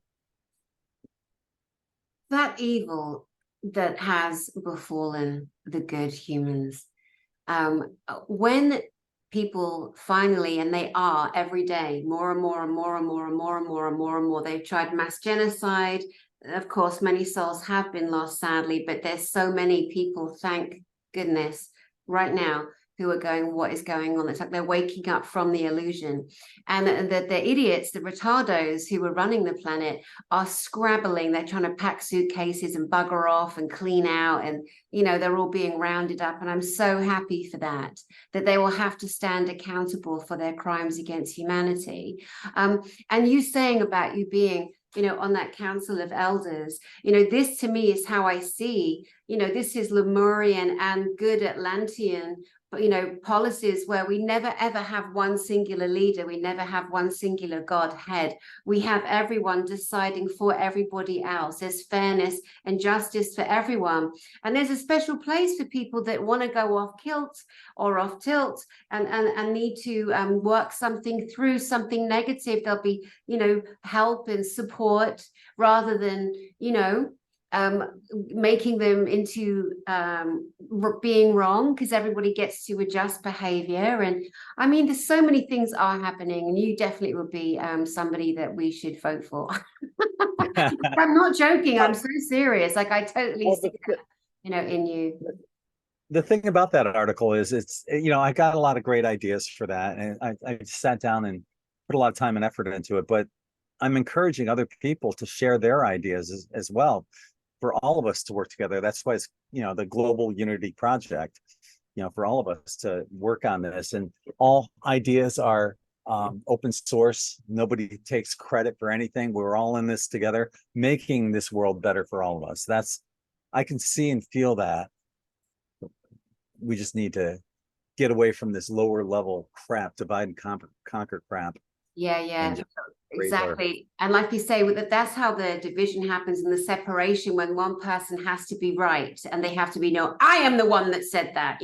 That evil that has befallen the good humans, when people finally, and they are every day, more and more and more and more and more and more and more and more, they've tried mass genocide. Of course, many souls have been lost, sadly, but there's so many people, thank goodness, right now, who are going, what is going on? It's like they're waking up from the illusion. And the idiots, the retardos who are running the planet are scrabbling. They're trying to pack suitcases and bugger off and clean out. And, they're all being rounded up. And I'm so happy for that they will have to stand accountable for their crimes against humanity. And you saying about you being on that council of elders. This to me is how I see, this is Lemurian and good Atlantean, policies where we never ever have one singular leader. We never have one singular Godhead. We have everyone deciding for everybody else. There's fairness and justice for everyone. And there's a special place for people that want to go off kilt or off tilt and need to work something through, something negative. There'll be, help and support rather than, making them into being wrong, because everybody gets to adjust behavior. And I mean, there's so many things are happening, and you definitely would be somebody that we should vote for. I'm not joking. I'm so serious. Like, I totally see that, in you. The thing about that article is I got a lot of great ideas for that, and I sat down and put a lot of time and effort into it, but I'm encouraging other people to share their ideas as well, for all of us to work together. That's why it's, the Global Unity Project, for all of us to work on this. And all ideas are open source. Nobody takes credit for anything. We're all in this together, making this world better for all of us. I can see and feel that. We just need to get away from this lower level crap, divide and conquer crap. Yeah. Exactly. And like you say, that's how the division happens, and the separation, when one person has to be right and they have to be, no, I am the one that said that,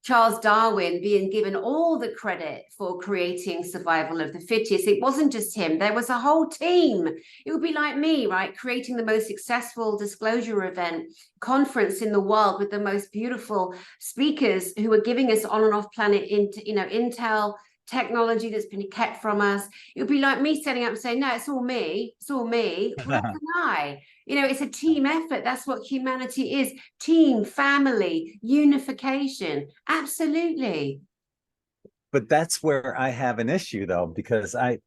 Charles Darwin being given all the credit for creating survival of the fittest. It wasn't just him. There was a whole team. It would be like me, right? Creating the most successful disclosure event conference in the world with the most beautiful speakers who are giving us on and off planet intel technology that's been kept from us. It would be like me standing up and saying, no, it's all me. Well, that's a lie. It's a team effort. That's what humanity is. Team, family, unification. Absolutely. But that's where I have an issue, though, because I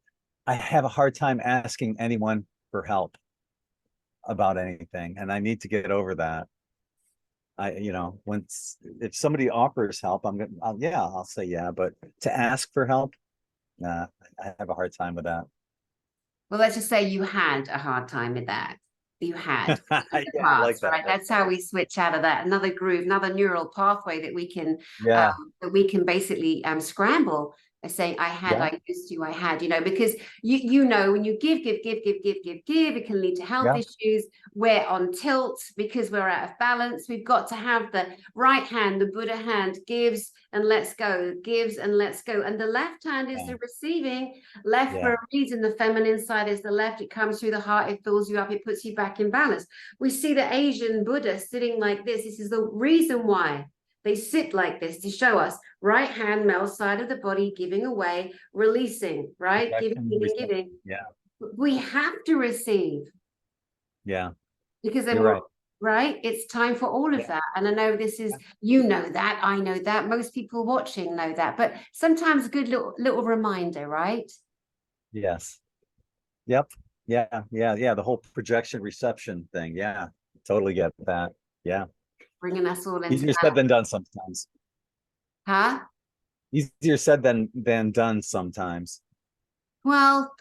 have a hard time asking anyone for help about anything, and I need to get over that. If somebody offers help, I'll say yeah, but to ask for help, nah, I have a hard time with that. Well, let's just say you had a hard time with that. You had Yeah, I like that. right? That's how we switch out of that. Another groove, another neural pathway that we can basically scramble. Saying I used to, I had, because when you give, it can lead to health issues. We're on tilt because we're out of balance. We've got to have the right hand, the Buddha hand, gives and lets go, gives and lets go. And the left hand is the receiving, left for a reason. The feminine side is the left. It comes through the heart, it fills you up, it puts you back in balance. We see the Asian Buddha sitting like this. This is the reason why they sit like this, to show us right hand, male side of the body, giving away, releasing, right? Giving. Yeah. We have to receive. Yeah. Because then right. It's time for all of that. And I know this is, that, I know that, most people watching know that, but sometimes a good little reminder, right? Yes. Yep. Yeah. The whole projection reception thing. Yeah. Totally get that. Yeah. Bringing us all into easier said than done sometimes. Huh? Easier said than done sometimes. Well,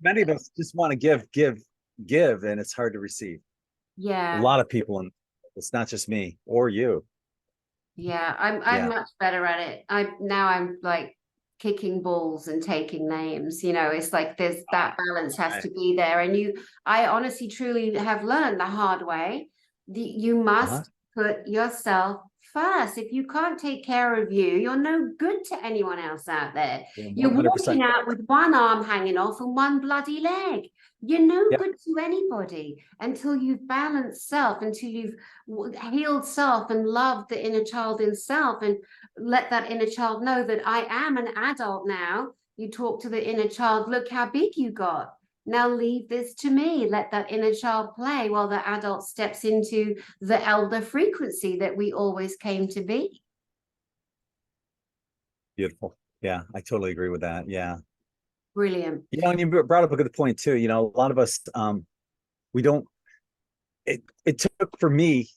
many of us just want to give, and it's hard to receive. Yeah. A lot of people, and it's not just me or you. Yeah, I'm much better at it. I'm like kicking balls and taking names. It's like there's that balance has to be there. And I honestly, truly have learned the hard way. You must put yourself first. If you can't take care of you, you're no good to anyone else out there. You're walking out with one arm hanging off and one bloody leg. You're no good to anybody until you've balanced self, until you've healed self and loved the inner child in self, and let that inner child know that I am an adult now. You talk to the inner child, look how big you got. Now leave this to me. Let that inner child play while the adult steps into the elder frequency that we always came to be. Beautiful. Yeah, I totally agree with that. Yeah. Brilliant. And you brought up a good point too. A lot of us, we don't, it took for me,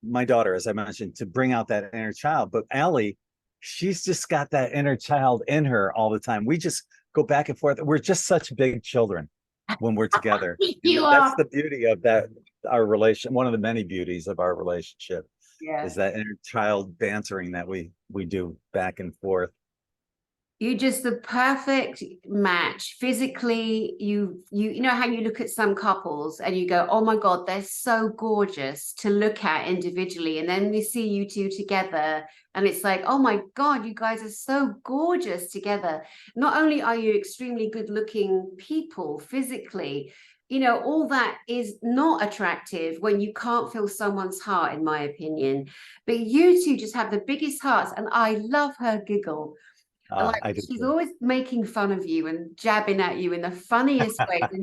my daughter, as I mentioned, to bring out that inner child, but Allie, she's just got that inner child in her all the time. We just go back and forth. We're just such big children. when we're together. You That's are. the beauty of that, our relation. One of the many beauties of our relationship Yeah. is that inner child bantering that we do back and forth. You're just the perfect match physically. You know how you look at some couples and you go, oh my God, they're so gorgeous to look at individually. And then we see you two together and it's like, oh my God, you guys are so gorgeous together. Not only are you extremely good looking people physically, you know, all that is not attractive when you can't feel someone's heart, in my opinion. But you two just have the biggest hearts. And I love her giggle. Like I do she's too. always making fun of you and jabbing at you in the funniest ways, and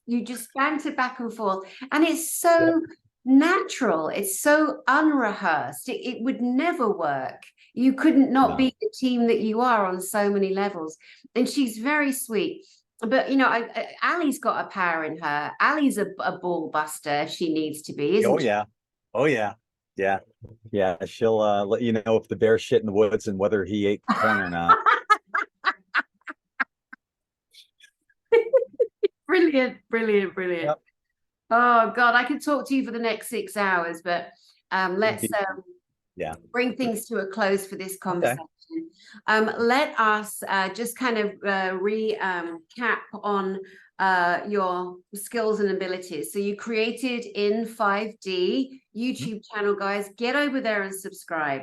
you just banter back and forth, and it's Yep. so natural, it's so unrehearsed. It would never work. You couldn't not No. be the team that you are on so many levels, and she's very sweet. But you know, Ali's got a power in her. Ali's a ball buster if she needs to be, Oh isn't she? yeah. Oh yeah. Yeah. Yeah. She'll let you know if the bear shit in the woods and whether he ate the corn or not. Brilliant, brilliant, brilliant. Yep. Oh God, I could talk to you for the next 6 hours, but let's Yeah. bring things to a close for this Okay. conversation. Let us just kind of recap on your skills and abilities. So you created in 5D YouTube channel, guys. Get over there and subscribe.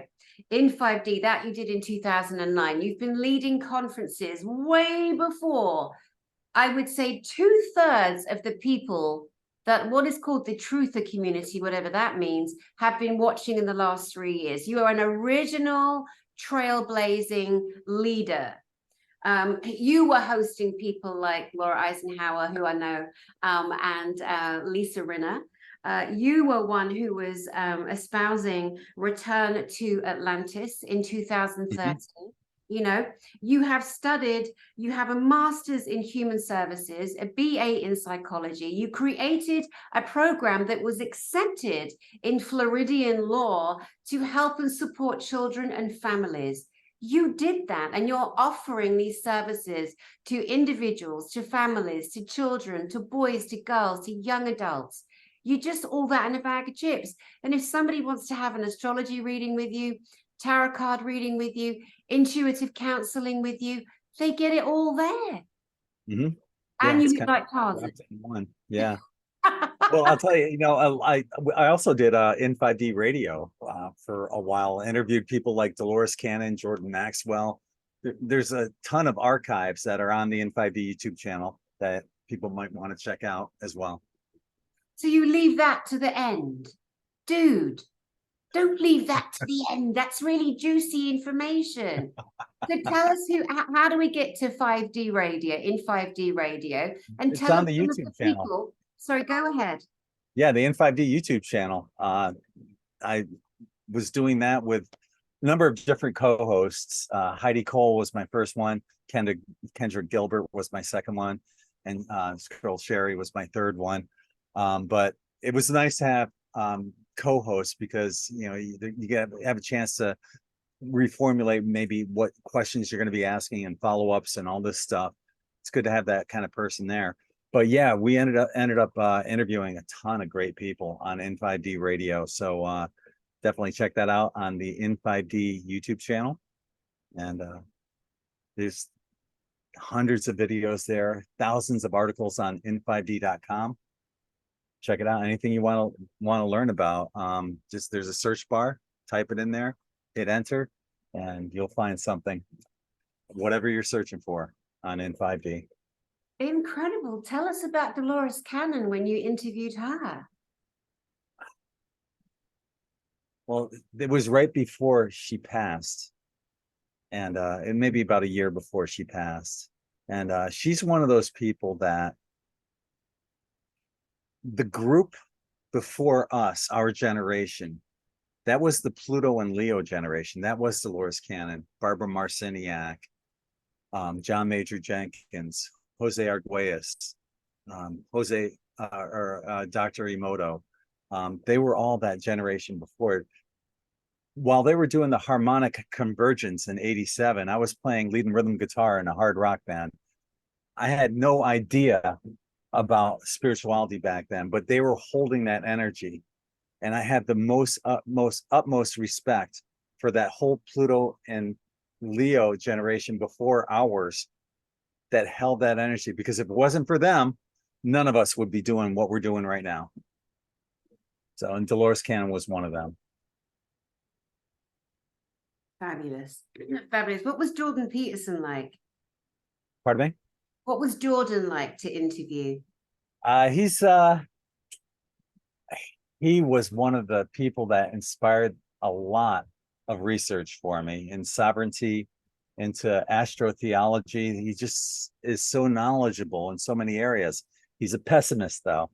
In 5D, that you did in 2009. You've been leading conferences way before. I would say 2/3 of the people that what is called the truther community, whatever that means, have been watching in the last 3 years. You are an original trailblazing leader. You were hosting people like Laura Eisenhower, who I know, and Lisa Rinna. You were one who was espousing Return to Atlantis in 2013. Mhm. You know, you have studied, you have a master's in human services, a BA in psychology. You created a program that was accepted in Floridian law to help and support children and families. You did that, and you're offering these services to individuals, to families, to children, to boys, to girls, to young adults. You just all that in a bag of chips. And if somebody wants to have an astrology reading with you, tarot card reading with you, intuitive counseling with you, they get it all there. Mhm. Yeah, And you it's look kind like of Tarzan. wrapped in one. Yeah. Well, I'll tell you, I also did N5D radio for a while, interviewed people like Dolores Cannon, Jordan Maxwell. There's a ton of archives that are on the N5D YouTube channel that people might want to check out as well. So you leave that to the end. Dude, don't leave that to the end. That's really juicy information. So tell us how do we get to 5D radio, in 5D radio, and It's tell on us the some of the YouTube channel. people. Sorry, go ahead. Yeah, the N5D YouTube channel. I was doing that with a number of different co-hosts. Heidi Cole was my first one. Kendra Gilbert was my second one, and Skrull Sherry was my third one. But it was nice to have co-hosts because you get have a chance to reformulate maybe what questions you're going to be asking and follow-ups and all this stuff. It's good to have that kind of person there. But yeah, we ended up interviewing a ton of great people on N5D radio. So definitely check that out on the N5D YouTube channel. And there's hundreds of videos there, thousands of articles on n5d.com. Check it out. Anything you want to learn about, just there's a search bar, type it in there, hit enter, and you'll find something, whatever you're searching for on N5D. Incredible. Tell us about Dolores Cannon when you interviewed her. Well, it was right before she passed, and it may be about a year before she passed. And she's one of those people that the group before us, our generation, that was the Pluto and Leo generation. That was Dolores Cannon, Barbara Marciniak, John Major Jenkins, Jose Arguelles, Dr. Emoto. They were all that generation before. While they were doing the harmonic convergence in '87, I was playing lead and rhythm guitar in a hard rock band. I had no idea about spirituality back then, but they were holding that energy. And I had the utmost respect for that whole Pluto and Leo generation before ours that held that energy, because if it wasn't for them, none of us would be doing what we're doing right now. So, and Dolores Cannon was one of them. Fabulous. Fabulous. What was Jordan Peterson like? Pardon me? What was Jordan like to interview? He was one of the people that inspired a lot of research for me in sovereignty, into astrotheology. He just is so knowledgeable in so many areas. He's a pessimist, though.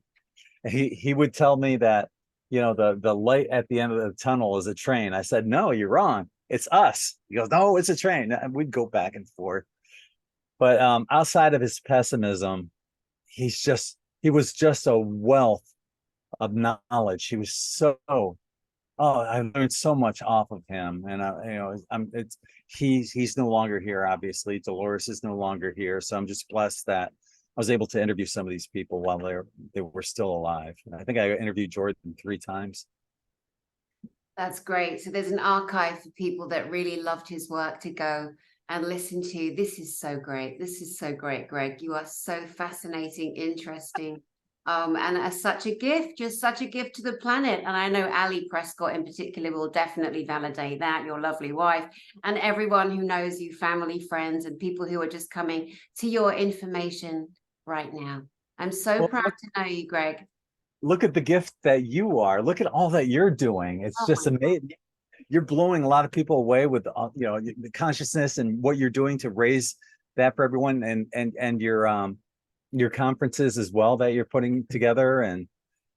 He would tell me that, you know, the light at the end of the tunnel is a train. I said, no, you're wrong. It's us. He goes, no, it's a train. And we'd go back and forth. But outside of his pessimism, he was just a wealth of knowledge. He was I learned so much off of him. And he's no longer here, obviously. Dolores is no longer here. So I'm just blessed that I was able to interview some of these people while they were still alive. I think I interviewed Jordan 3 times. That's great. So there's an archive for people that really loved his work to go and listen to. This is so great. This is so great, Gregg. You are so fascinating, interesting, and such a gift, just such a gift to the planet. And I know Ali Prescott in particular will definitely validate that, your lovely wife, and everyone who knows you, family, friends, and people who are just coming to your information right now. I'm so proud to know you, Gregg. Look at the gift that you are. Look at all that you're doing. It's just amazing. You're blowing a lot of people away with the consciousness and what you're doing to raise that for everyone, and your conferences as well that you're putting together, and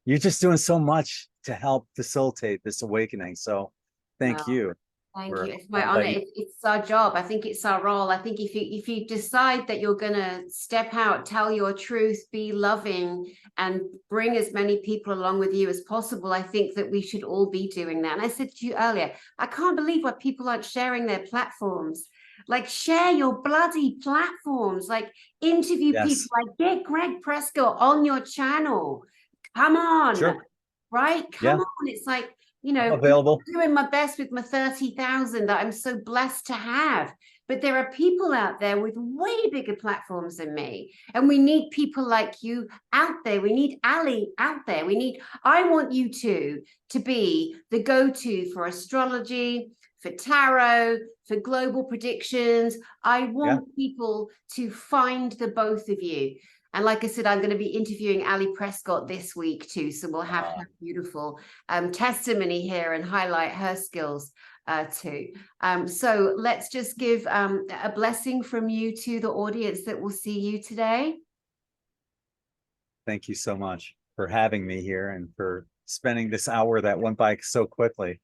you're just doing so much to help facilitate this awakening. So thank you. Thank you. It's my honor. It's our job. I think it's our role. I think if you decide that you're going to step out, tell your truth, be loving, and bring as many people along with you as possible, I think that we should all be doing that. And I said to you earlier, I can't believe why people aren't sharing their platforms. Like, share your bloody platforms. Like, interview people. Like, get Gregg Prescott on your channel. Come on. Sure. Right? Come on. It's like, you know, available. I'm doing my best with my 30,000 that I'm so blessed to have. But there are people out there with way bigger platforms than me. And we need people like you out there. We need Ali out there. I want you to be the go-to for astrology, for tarot, for global predictions. I want people to find the both of you. And like I said, I'm going to be interviewing Ali Prescott this week too. So we'll have her beautiful testimony here and highlight her skills too. So let's just give a blessing from you to the audience that will see you today. Thank you so much for having me here and for spending this hour that went by so quickly.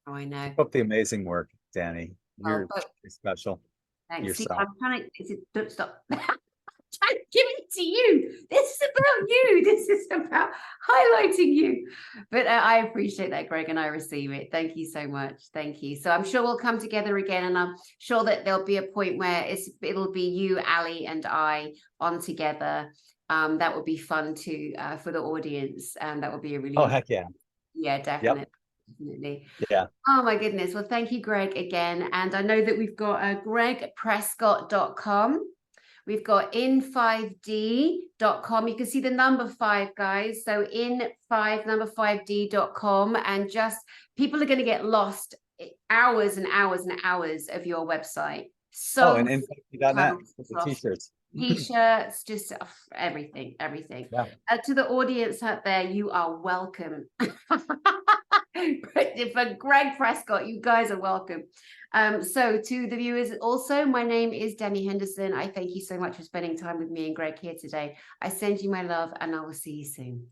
Oh, I know. Keep up the amazing work, Danny. You're special. Thanks. See, I'm trying to, don't stop. I'm giving it to you. This is about you. This is about highlighting you. But I appreciate that, Gregg, and I receive it. Thank you so much. Thank you. So I'm sure we'll come together again, and I'm sure that there'll be a point where it'll be you, Ali, and I on together. That would be fun too for the audience, and that would be a really heck yeah. Yeah, definitely. Definitely. Yeah. Oh my goodness. Well, thank you, Gregg, again. And I know that we've got greggprescott.com. We've got in5d.com. You can see the number 5, guys. So in5d.com, and just people are going to get lost hours and hours and hours of your website. So and in5d.net for t-shirts. T-shirts, just everything. Yeah. To the audience out there, you are welcome. For Gregg Prescott, you guys are welcome. So to the viewers also, my name is Danny Henderson. I thank you so much for spending time with me and Gregg here today. I send you my love, and I will see you soon.